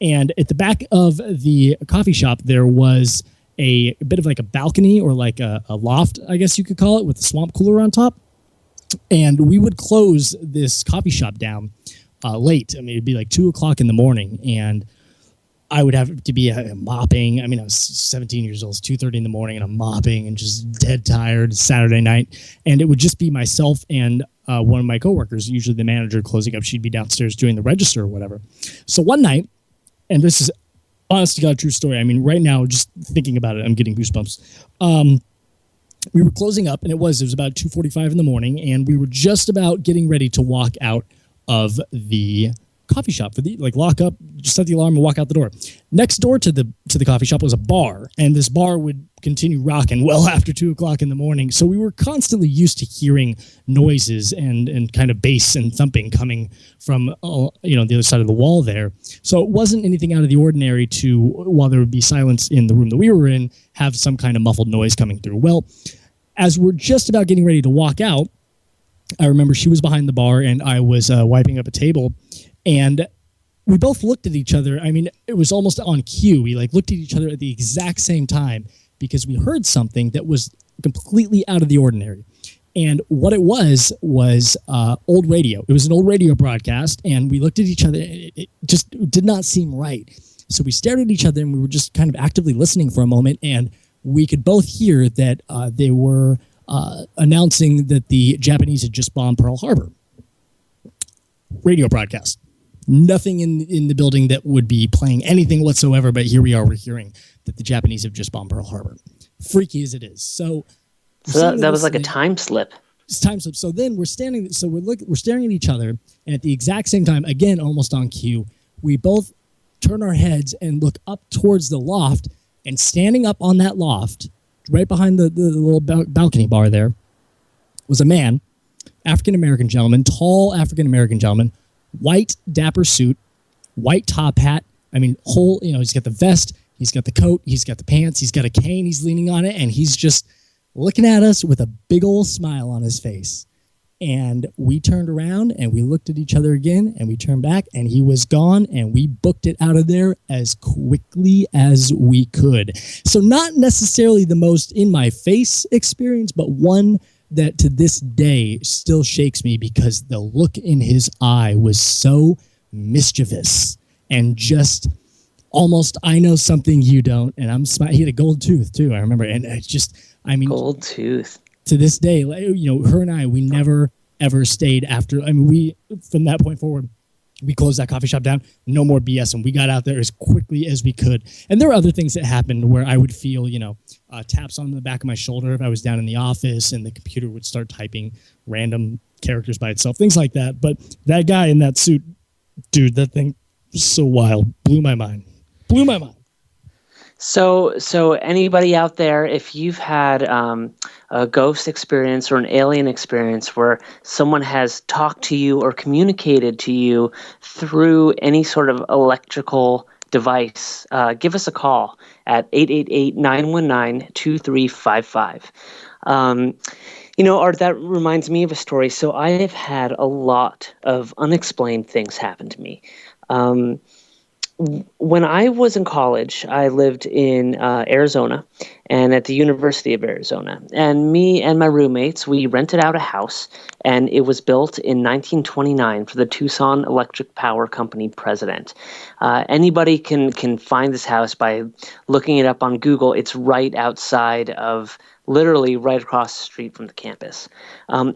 And at the back of the coffee shop, there was a bit of like a balcony or like a loft, I guess you could call it, with a swamp cooler on top. And we would close this coffee shop down late. I mean, it'd be like 2 o'clock in the morning, and I would have to be mopping. I mean, I was 17 years old. It's 2:30 in the morning, and I'm mopping and just dead tired. Saturday night, and it would just be myself and one of my coworkers, usually the manager, closing up. She'd be downstairs doing the register or whatever. So one night, and this is honest to God true story. I mean, right now, just thinking about it, I'm getting goosebumps. We were closing up, and it was about 2:45 in the morning, and we were just about getting ready to walk out of the coffee shop lock up, just set the alarm and walk out the door. Next door to the coffee shop was a bar, and this bar would continue rocking well after 2 o'clock in the morning. So we were constantly used to hearing noises and kind of bass and thumping coming from the other side of the wall there. So it wasn't anything out of the ordinary to, while there would be silence in the room that we were in, have some kind of muffled noise coming through. Well, as we're just about getting ready to walk out, I remember she was behind the bar and I was wiping up a table. And we both looked at each other. I mean, it was almost on cue. We looked at each other at the exact same time because we heard something that was completely out of the ordinary. And what it was old radio. It was an old radio broadcast, and we looked at each other. It just did not seem right. So we stared at each other, and we were just kind of actively listening for a moment, and we could both hear that they were announcing that the Japanese had just bombed Pearl Harbor. Radio broadcast. Nothing in the building that would be playing anything whatsoever, but here we are, we're hearing that the Japanese have just bombed Pearl Harbor. Freaky as it is. So that was like a time slip. It's time slip. So then we're staring at each other, and at the exact same time, again, almost on cue, we both turn our heads and look up towards the loft, and standing up on that loft, right behind the little balcony bar there, was a man, African-American gentleman, tall African-American gentleman, white dapper suit, white top hat. I mean, he's got the vest, he's got the coat, he's got the pants, he's got a cane, he's leaning on it, and he's just looking at us with a big old smile on his face. And we turned around and we looked at each other again, and we turned back, and he was gone, and we booked it out of there as quickly as we could. So not necessarily the most in-my-face experience, but one that to this day still shakes me because the look in his eye was so mischievous and just almost, I know something you don't, and I'm smart. He had a gold tooth too, I remember, and gold tooth. To this day, her and I, we never ever stayed after. I mean, we from that point forward, we closed that coffee shop down. No more BS, and we got out there as quickly as we could. And there were other things that happened where I would feel, taps on the back of my shoulder if I was down in the office, and the computer would start typing random characters by itself, things like that. But that guy in that suit, dude, that thing was so wild. Blew my mind. So anybody out there, if you've had a ghost experience or an alien experience where someone has talked to you or communicated to you through any sort of electrical device, give us a call at 888-919-2355. Art, that reminds me of a story. So I have had a lot of unexplained things happen to me. When I was in college, I lived in Arizona and at the University of Arizona. And me and my roommates, we rented out a house, and it was built in 1929 for the Tucson Electric Power Company president. Anybody can find this house by looking it up on Google. It's right outside of, literally right across the street from the campus.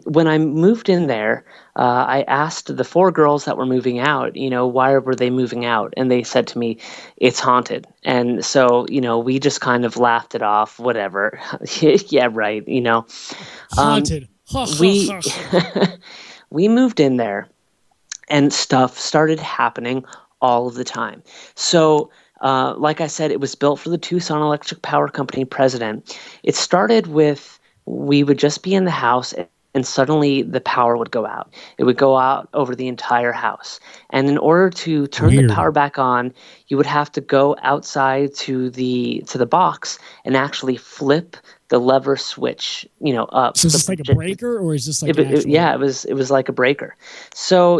When I moved in there, I asked the 4 girls that were moving out, why were they moving out? And they said to me, it's haunted. And so, we just kind of laughed it off, whatever. Yeah, right, Haunted. We moved in there, and stuff started happening all of the time. So, like I said, it was built for the Tucson Electric Power Company president. It started with, we would just be in the house, and and suddenly the power would go out. It would go out over the entire house. And in order to turn the power back on, you would have to go outside to the box and actually flip the lever switch, up. So is this like a breaker, or is this like an actual... Yeah, it was like a breaker. So,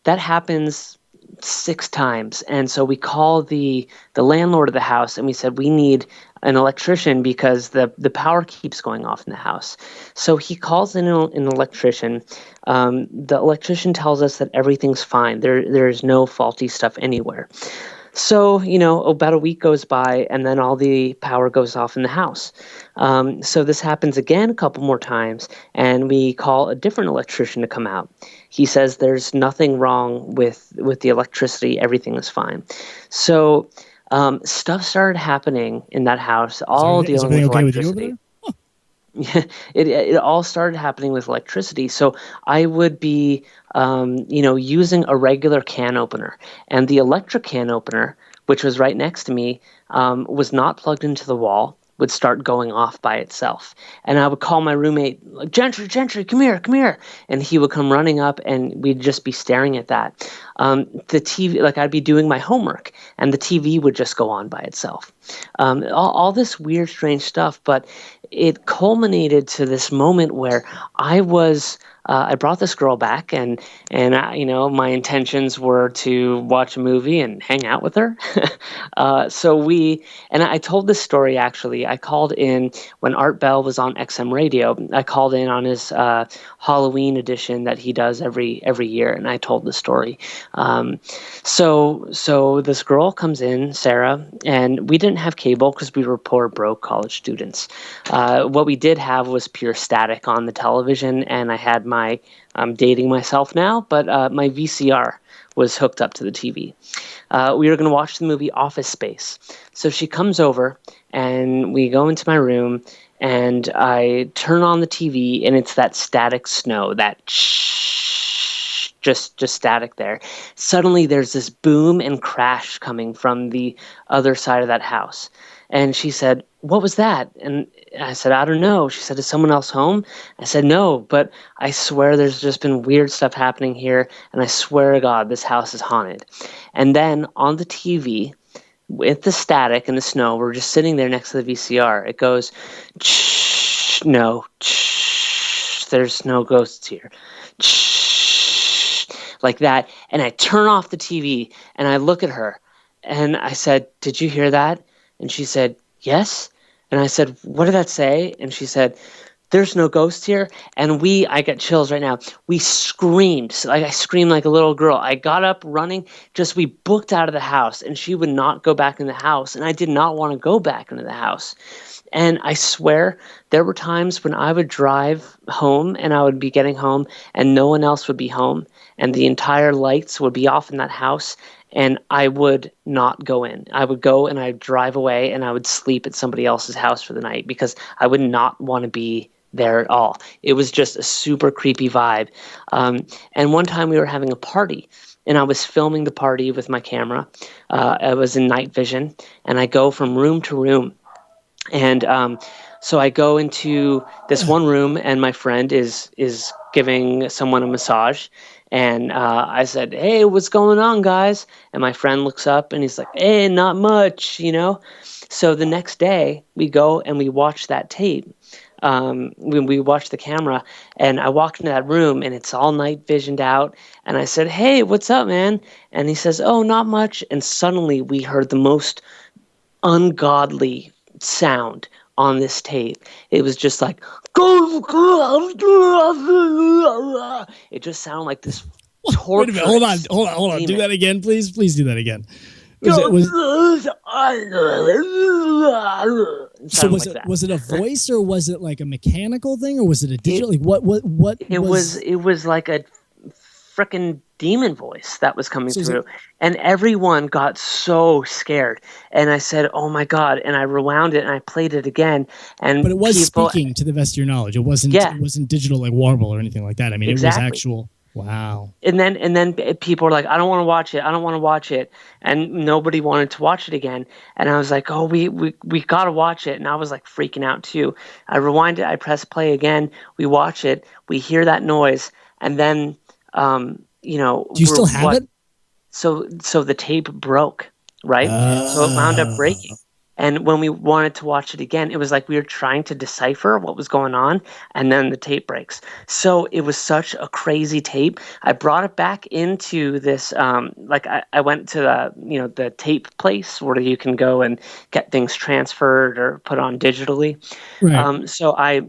that happens 6 times. And so we call the landlord of the house and we said, we need an electrician because the power keeps going off in the house. So he calls in an electrician. The electrician tells us that everything's fine. There's no faulty stuff anywhere. So, about a week goes by and then all the power goes off in the house. So this happens again a couple more times and we call a different electrician to come out. He says there's nothing wrong with the electricity. Everything is fine. So stuff started happening in that house, all dealing with electricity. It all started happening with electricity. So I would be, using a regular can opener, and the electric can opener, which was right next to me, was not plugged into the wall, would start going off by itself. And I would call my roommate, like, Gentry, come here. And he would come running up and we'd just be staring at that. The TV, like I'd be doing my homework and the TV would just go on by itself. All this weird, strange stuff, but it culminated to this moment where I brought this girl back and my intentions were to watch a movie and hang out with her. And I told this story actually. I called in when Art Bell was on XM Radio. I called in on his Halloween edition that he does every year, and I told the story. So this girl comes in, Sarah, and we didn't have cable because we were poor, broke college students. What we did have was pure static on the television, and I had I'm dating myself now, but my VCR was hooked up to the TV. We were going to watch the movie Office Space. So she comes over, and we go into my room, and I turn on the TV, and it's that static snow, that just static there. Suddenly, there's this boom and crash coming from the other side of that house. And she said, "What was that?" And I said, "I don't know." She said, "Is someone else home?" I said, "No, but I swear there's just been weird stuff happening here, and I swear to God, this house is haunted." And then on the TV, with the static and the snow, we're just sitting there next to the VCR. It goes, no, there's no ghosts here. Like that. And I turn off the TV, and I look at her, and I said, "Did you hear that?" And she said, "Yes." And I said, "What did that say?" And she said, "There's no ghost here." And I got chills right now. We screamed. I screamed like a little girl. I got up running. We booked out of the house, and she would not go back in the house. And I did not want to go back into the house. And I swear there were times when I would drive home and I would be getting home and no one else would be home. And the entire lights would be off in that house. And I would not go in. I would go and I'd drive away and I would sleep at somebody else's house for the night because I would not want to be there at all. It was just a super creepy vibe. And one time we were having a party and I was filming the party with my camera. I was in night vision and I go from room to room. And so I go into this one room and my friend is giving someone a massage. And I said, "Hey, what's going on, guys?" And my friend looks up and he's like, "Hey, not much, So the next day we go and we watch that tape. We watch the camera and I walked into that room and it's all night visioned out. And I said, "Hey, what's up, man?" And he says, "Oh, not much." And suddenly we heard the most ungodly sound on this tape. It was just like, it just sounded like this torture. Wait a minute, hold on. Do that again, please. Please do that again. Was it a voice or was it like a mechanical thing or was it a digital? It was like a freaking demon voice that was coming through. And everyone got so scared. And I said, "Oh my God." And I rewound it and I played it again. But it was speaking to the best of your knowledge. It wasn't digital like warble or anything like that. I mean, exactly. It was actual. Wow. And then people were like, I don't want to watch it. I don't want to watch it. And nobody wanted to watch it again. And I was like, oh, we got to watch it. And I was like freaking out too. I rewind it. I press play again. We watch it. We hear that noise. And then, do you still have it? So the tape broke, right? So it wound up breaking. And when we wanted to watch it again, it was like we were trying to decipher what was going on, and then the tape breaks. So it was such a crazy tape. I brought it back into this, I went to the tape place where you can go and get things transferred or put on digitally. Right. So I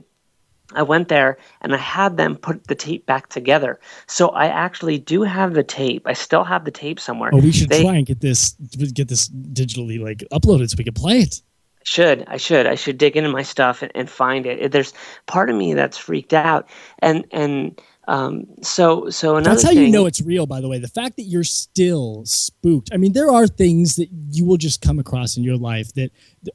went there and I had them put the tape back together. So I actually do have the tape. I still have the tape somewhere. Oh, we should try and get this digitally uploaded so we can play it. I should dig into my stuff and find it. There's part of me that's freaked out, and so another. That's how thing, you know it's real. By the way, the fact that you're still spooked. I mean, there are things that you will just come across in your life that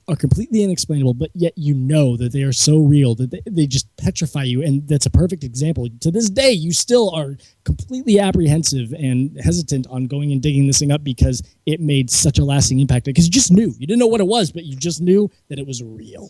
are completely inexplainable, but yet you know that they are so real that they just petrify you. And that's a perfect example. To this day, you still are completely apprehensive and hesitant on going and digging this thing up because it made such a lasting impact. Because you just knew. You didn't know what it was, but you just knew that it was real.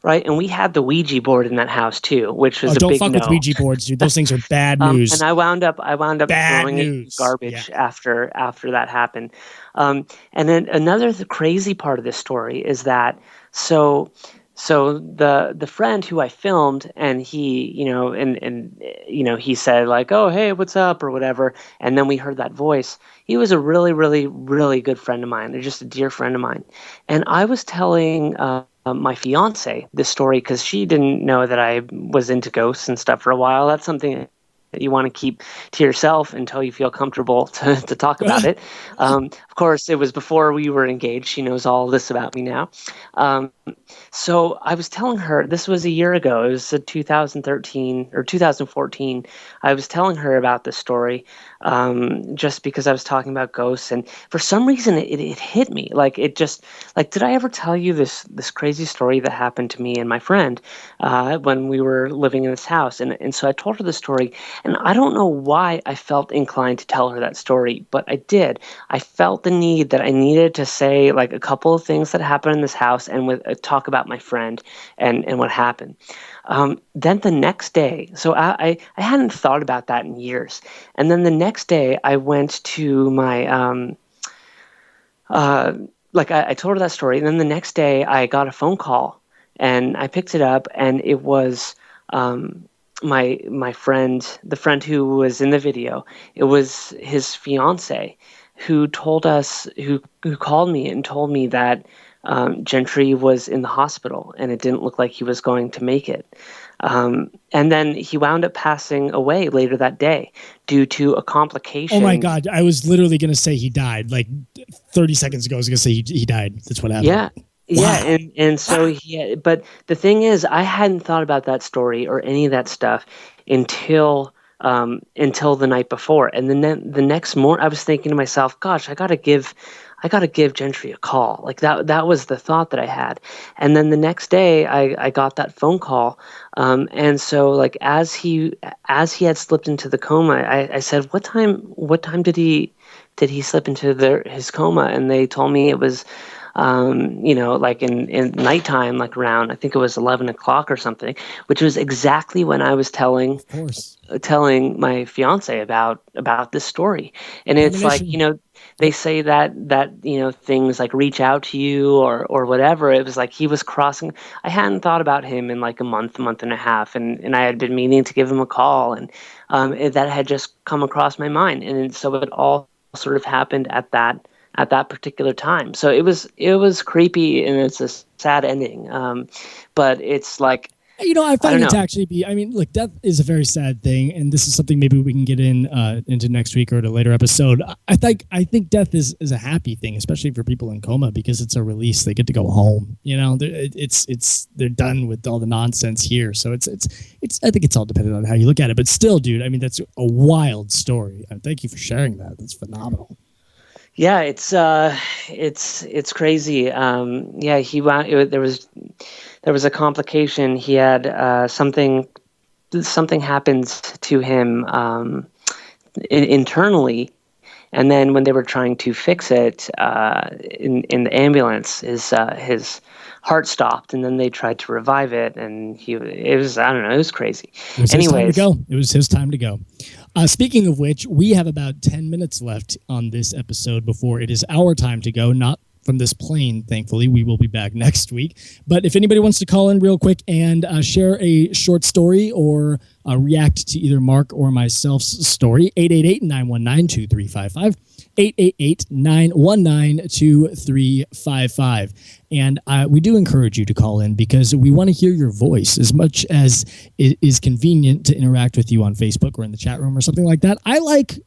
Right, and we had the Ouija board in that house too, which was a big no. Don't fuck with Ouija boards, dude. Those things are bad news. And I wound up bad throwing news. it in garbage after that happened. And then another crazy part of this story is that so the friend who I filmed, and he he said like, oh hey, what's up or whatever, and then we heard that voice. He was a really, really, really good friend of mine. They're just a dear friend of mine, and I was telling my fiance this story because she didn't know that I was into ghosts and stuff for a while. That's something that you want to keep to yourself until you feel comfortable to talk about it. Of course, it was before we were engaged. She knows all this about me now. So I was telling her, this was a year ago. It was 2013 or 2014. I was telling her about this story just because I was talking about ghosts. And for some reason, it hit me. Did I ever tell you this crazy story that happened to me and my friend when we were living in this house? And so I told her the story. And I don't know why I felt inclined to tell her that story, but I did. I felt the need that I needed to say like a couple of things that happened in this house and talk about my friend and what happened. Then the next day, so I hadn't thought about that in years. And then the next day I went to my, I told her that story. And then the next day I got a phone call and I picked it up, and it was my friend, the friend who was in the video. It was his fiance who told us, who called me and told me that Gentry was in the hospital and it didn't look like he was going to make it. And then he wound up passing away later that day due to a complication. Oh my God. I was literally going to say he died. Like 30 seconds ago, I was going to say he died. That's what happened. Yeah. Wow. Yeah, and so but the thing is, I hadn't thought about that story or any of that stuff until the night before, and then the next morning, I was thinking to myself, "Gosh, I gotta give Gentry a call." Like that was the thought that I had, and then the next day, I got that phone call, and so like as he had slipped into the coma, I said, "What time did he slip into his coma?" And they told me it was. Like in nighttime, like around, I think it was 11 o'clock or something, which was exactly when I was telling my fiance about this story. And it's like, they say that things like reach out to you or whatever. It was like he was crossing. I hadn't thought about him in like a month and a half, and I had been meaning to give him a call, and that had just come across my mind, and so it all sort of happened at that particular time. So it was creepy, and it's a sad ending. But it's like, I find it to actually be, look, death is a very sad thing, and this is something maybe we can get into next week or at a later episode. I think death is a happy thing, especially for people in coma, because it's a release. They get to go home. They're done with all the nonsense here. So it's I think it's all dependent on how you look at it. But still, dude, that's a wild story. Thank you for sharing that. That's phenomenal. Yeah, it's crazy. There was a complication. He had something happened to him internally. And then when they were trying to fix it in the ambulance, his heart stopped, and then they tried to revive it, and it was crazy. It was his time to go. It was his time to go. Speaking of which, we have about 10 minutes left on this episode before it is our time to go, not from this plane, thankfully. We will be back next week. But if anybody wants to call in real quick and share a short story or react to either Mark or myself's story, 888-919-2355, 888-919-2355. And we do encourage you to call in because we want to hear your voice as much as it is convenient to interact with you on Facebook or in the chat room or something like that. I like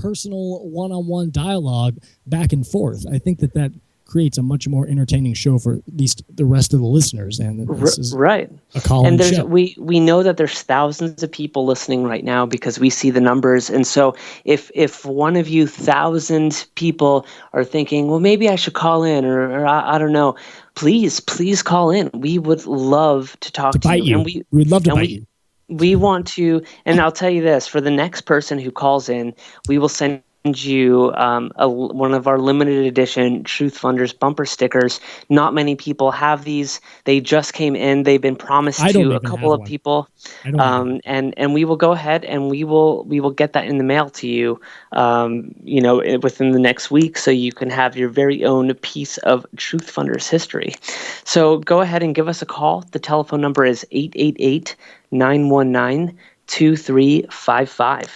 personal one-on-one dialogue back and forth. I think that creates a much more entertaining show for at least the rest of the listeners. And this is right. A call-in show. We know that there's thousands of people listening right now because we see the numbers. And so if one of you 1,000 people are thinking, well, maybe I should call in or I don't know, please call in. We would love to talk to you. And we would love to bite you. We want to, and I'll tell you this, for the next person who calls in, we will send you one of our limited edition TruthFunders bumper stickers. Not many people have these. They just came in. They've been promised to a couple of people. And we will go ahead and we will get that in the mail to you, within the next week, so you can have your very own piece of TruthFunders history. So go ahead and give us a call. The telephone number is 888-919-2355.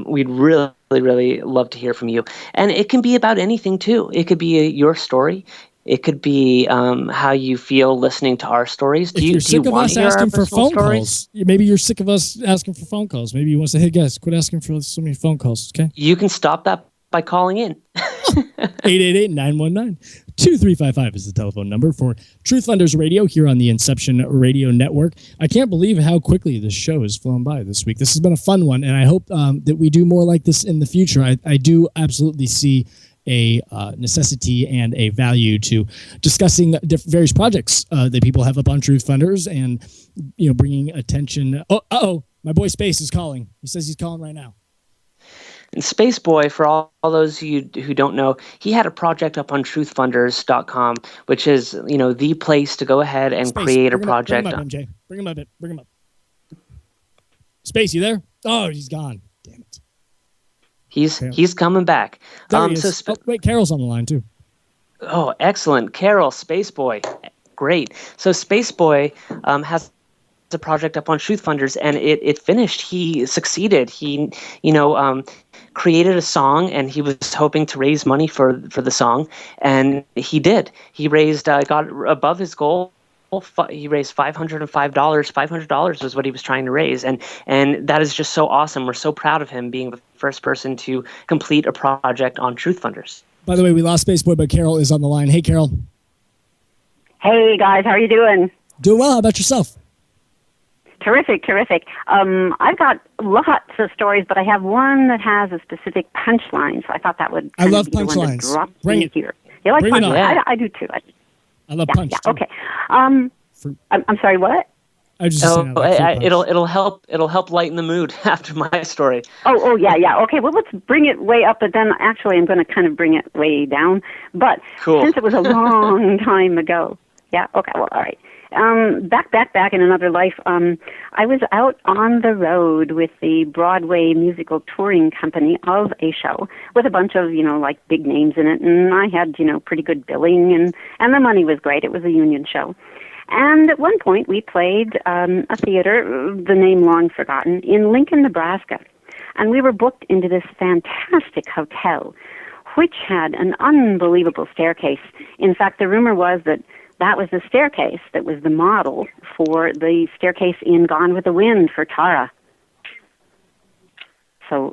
We'd really love to hear from you. And it can be about anything, too. It could be your story. It could be how you feel listening to our stories. If you're sick of us asking for phone calls, maybe you're sick of us asking for phone calls. Maybe you want to say, hey, guys, quit asking for so many phone calls, okay? You can stop that by calling in. 888-919-2355 is the telephone number for TruthFunders Radio here on the Inception Radio Network. I can't believe how quickly this show has flown by this week. This has been a fun one, and I hope that we do more like this in the future. I do absolutely see a necessity and a value to discussing various projects that people have up on TruthFunders and bringing attention. Oh, my boy Space is calling. He says he's calling right now. And Space Boy, for all those of you who don't know, he had a project up on truthfunders.com, which is, the place to go ahead and create a project. Bring him up, MJ. Bring him up. Space, you there? Oh, he's gone. Damn it. He's coming back. There he is. Wait, Carol's on the line, too. Oh, excellent. Carol, Space Boy. Great. So Space Boy has a project up on TruthFunders, and it finished. He succeeded. He, created a song, and he was hoping to raise money for the song, and he did. He raised, got above his goal. He raised $505. $500 was what he was trying to raise, and that is just so awesome. We're so proud of him being the first person to complete a project on TruthFunders. By the way, we lost Space Boy, but Carol is on the line. Hey, Carol. Hey, guys. How are you doing? Doing well. How about yourself? Terrific. I've got lots of stories, but I have one that has a specific punchline, so I thought that would I love punchlines. Bring it. Here. You like punchlines? I do too. I love punch. Yeah, okay. I'm sorry, what? I was just saying, it'll help lighten the mood after my story. Oh, yeah. Okay, well, let's bring it way up, but then actually I'm going to kind of bring it way down. But since it was a long time ago, yeah, okay, well, all right. Back in another life, I was out on the road with the Broadway musical touring company of a show with a bunch of, big names in it, and I had, pretty good billing, and the money was great. It was a union show. And at one point, we played a theater, the name long forgotten, in Lincoln, Nebraska. And we were booked into this fantastic hotel, which had an unbelievable staircase. In fact, the rumor was that was the staircase that was the model for the staircase in Gone with the Wind for Tara. So,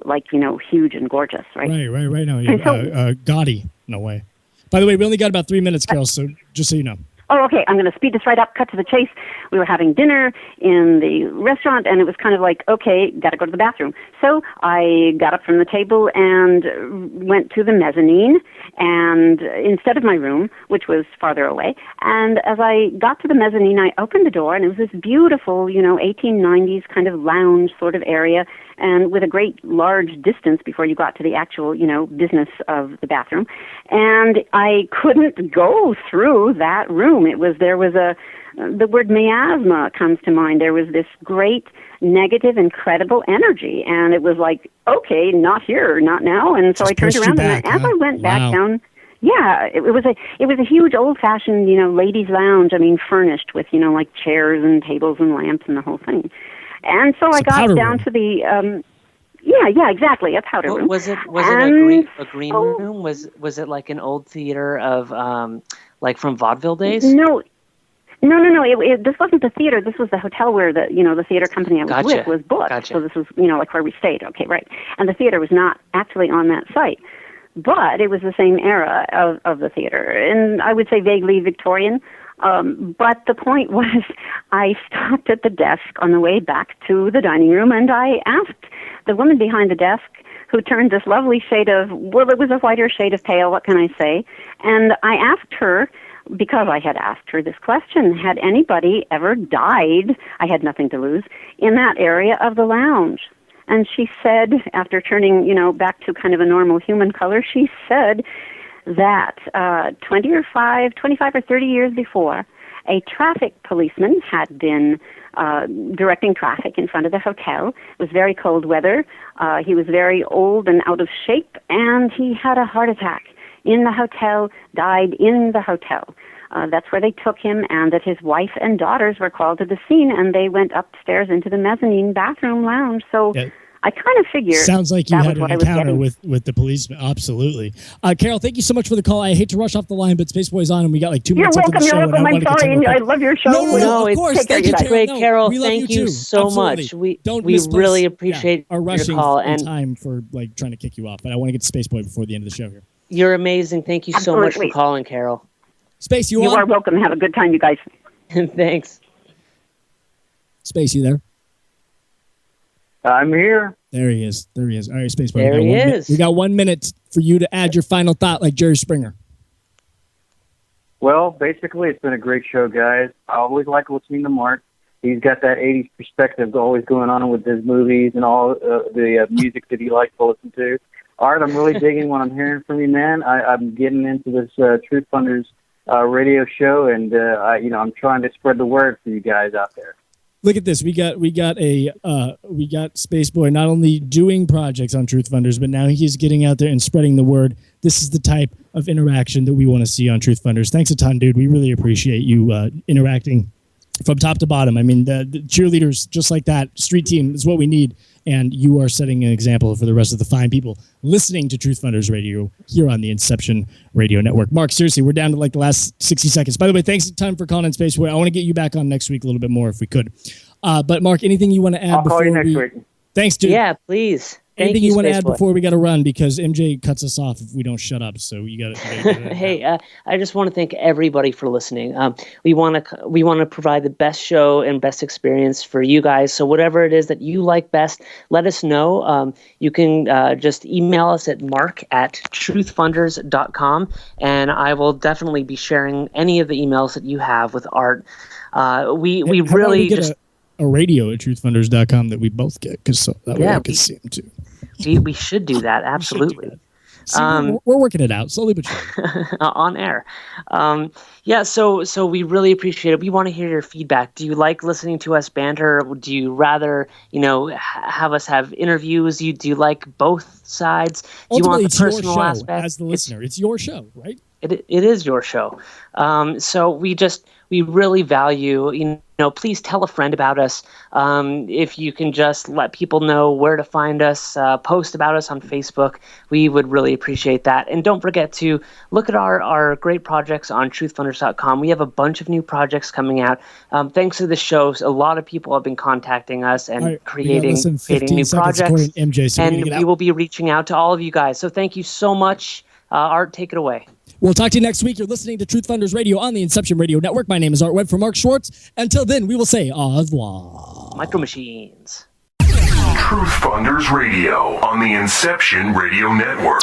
huge and gorgeous, right? Right. No, yeah. Gaudy, no way. By the way, we only got about 3 minutes, Carol, so just so you know. Oh, okay, I'm going to speed this right up, cut to the chase. We were having dinner in the restaurant, and it was kind of like, okay, got to go to the bathroom. So I got up from the table and went to the mezzanine, and instead of my room, which was farther away. And as I got to the mezzanine, I opened the door, and it was this beautiful, 1890s kind of lounge sort of area, and with a great large distance before you got to the actual, business of the bathroom. And I couldn't go through that room. The word miasma comes to mind. There was this great negative, incredible energy, and it was like, okay, not here, not now. And so I turned around, and as I went back down, it was a huge old-fashioned, ladies' lounge. I mean, furnished with, like chairs and tables and lamps and the whole thing. And so I got down to the exactly, a powder room. Was it a green room? Was it like an old theater of like from vaudeville days? No. This wasn't the theater. This was the hotel where the theater company I was with was booked. Gotcha. So this was like where we stayed. Okay, right. And the theater was not actually on that site, but it was the same era of the theater, and I would say vaguely Victorian. But the point was, I stopped at the desk on the way back to the dining room, and I asked the woman behind the desk, who turned this lovely shade of, well, it was a whiter shade of pale, what can I say? And I asked her, because I had asked her this question, had anybody ever died, I had nothing to lose, in that area of the lounge? And she said, after turning, back to kind of a normal human color, she said that 25 or 30 years before, a traffic policeman had been directing traffic in front of the hotel. It was very cold weather. He was very old and out of shape, and he had a heart attack in the hotel, died in the hotel. That's where they took him, and that his wife and daughters were called to the scene, and they went upstairs into the mezzanine bathroom lounge. So I kind of figured. Sounds like you had an encounter with the policeman. Absolutely. Carol, thank you so much for the call. I hate to rush off the line, but Space Boy's on, and we got like 2 minutes into the show. You're welcome. I'm sorry. I love your show. No, of course. Thank you, Carol. Carol, thank you so much. We really appreciate our rushing your call and time for like trying to kick you off. But I want to get to Space Boy before the end of the show here. You're amazing. Thank you so much for calling, Carol. Space, you are welcome. Have a good time, you guys. Thanks. Space, you there? I'm here. There he is. All right, Space Boy. There he is. We got 1 minute for you to add your final thought like Jerry Springer. Well, basically, it's been a great show, guys. I always like listening to Mark. He's got that 80s perspective always going on with his movies and all the music that he likes to listen to. Art, I'm really digging what I'm hearing from you, man. I'm getting into this TruthFunders radio show, and I'm trying to spread the word for you guys out there. Look at this. We got Space Boy not only doing projects on TruthFunders, but now he's getting out there and spreading the word. This is the type of interaction that we want to see on TruthFunders. Thanks a ton, dude. We really appreciate you interacting from top to bottom. I mean, the cheerleaders, just like that, street team is what we need. And you are setting an example for the rest of the fine people listening to TruthFunders Radio here on the Inception Radio Network. Mark, seriously, we're down to like the last 60 seconds. By the way, thanks a ton for calling in, Space Boy. I want to get you back on next week a little bit more if we could. But Mark, anything you want to add I'll before call you next week. Thanks, dude. Yeah, please. Anything you want to add before we got to run, because MJ cuts us off if we don't shut up. So you got to. Hey, I just want to thank everybody for listening. We want to provide the best show and best experience for you guys. So whatever it is that you like best, let us know. You can just email us at mark@truthfunders.com, and I will definitely be sharing any of the emails that you have with Art. We really just. A radio at truthfunders.com that we both get, because that way I can see them too. We should do that, absolutely. We're working it out slowly but surely. On air. So we really appreciate it. We want to hear your feedback. Do you like listening to us banter? Do you rather, have us have interviews? Do you like both sides? Do you want the personal aspect? As the listener, it's your show, right? It is your show. So we really value, please tell a friend about us. If you can just let people know where to find us, post about us on Facebook, we would really appreciate that. And don't forget to look at our great projects on truthfunders.com. We have a bunch of new projects coming out. Thanks to the shows, a lot of people have been contacting us and creating new projects. MJ, and we will be reaching out to all of you guys. So thank you so much. Art, take it away. We'll talk to you next week. You're listening to TruthFunders Radio on the Inception Radio Network. My name is Art Webb for Mark Schwartz. Until then, we will say au revoir. Micro Machines. TruthFunders Radio on the Inception Radio Network.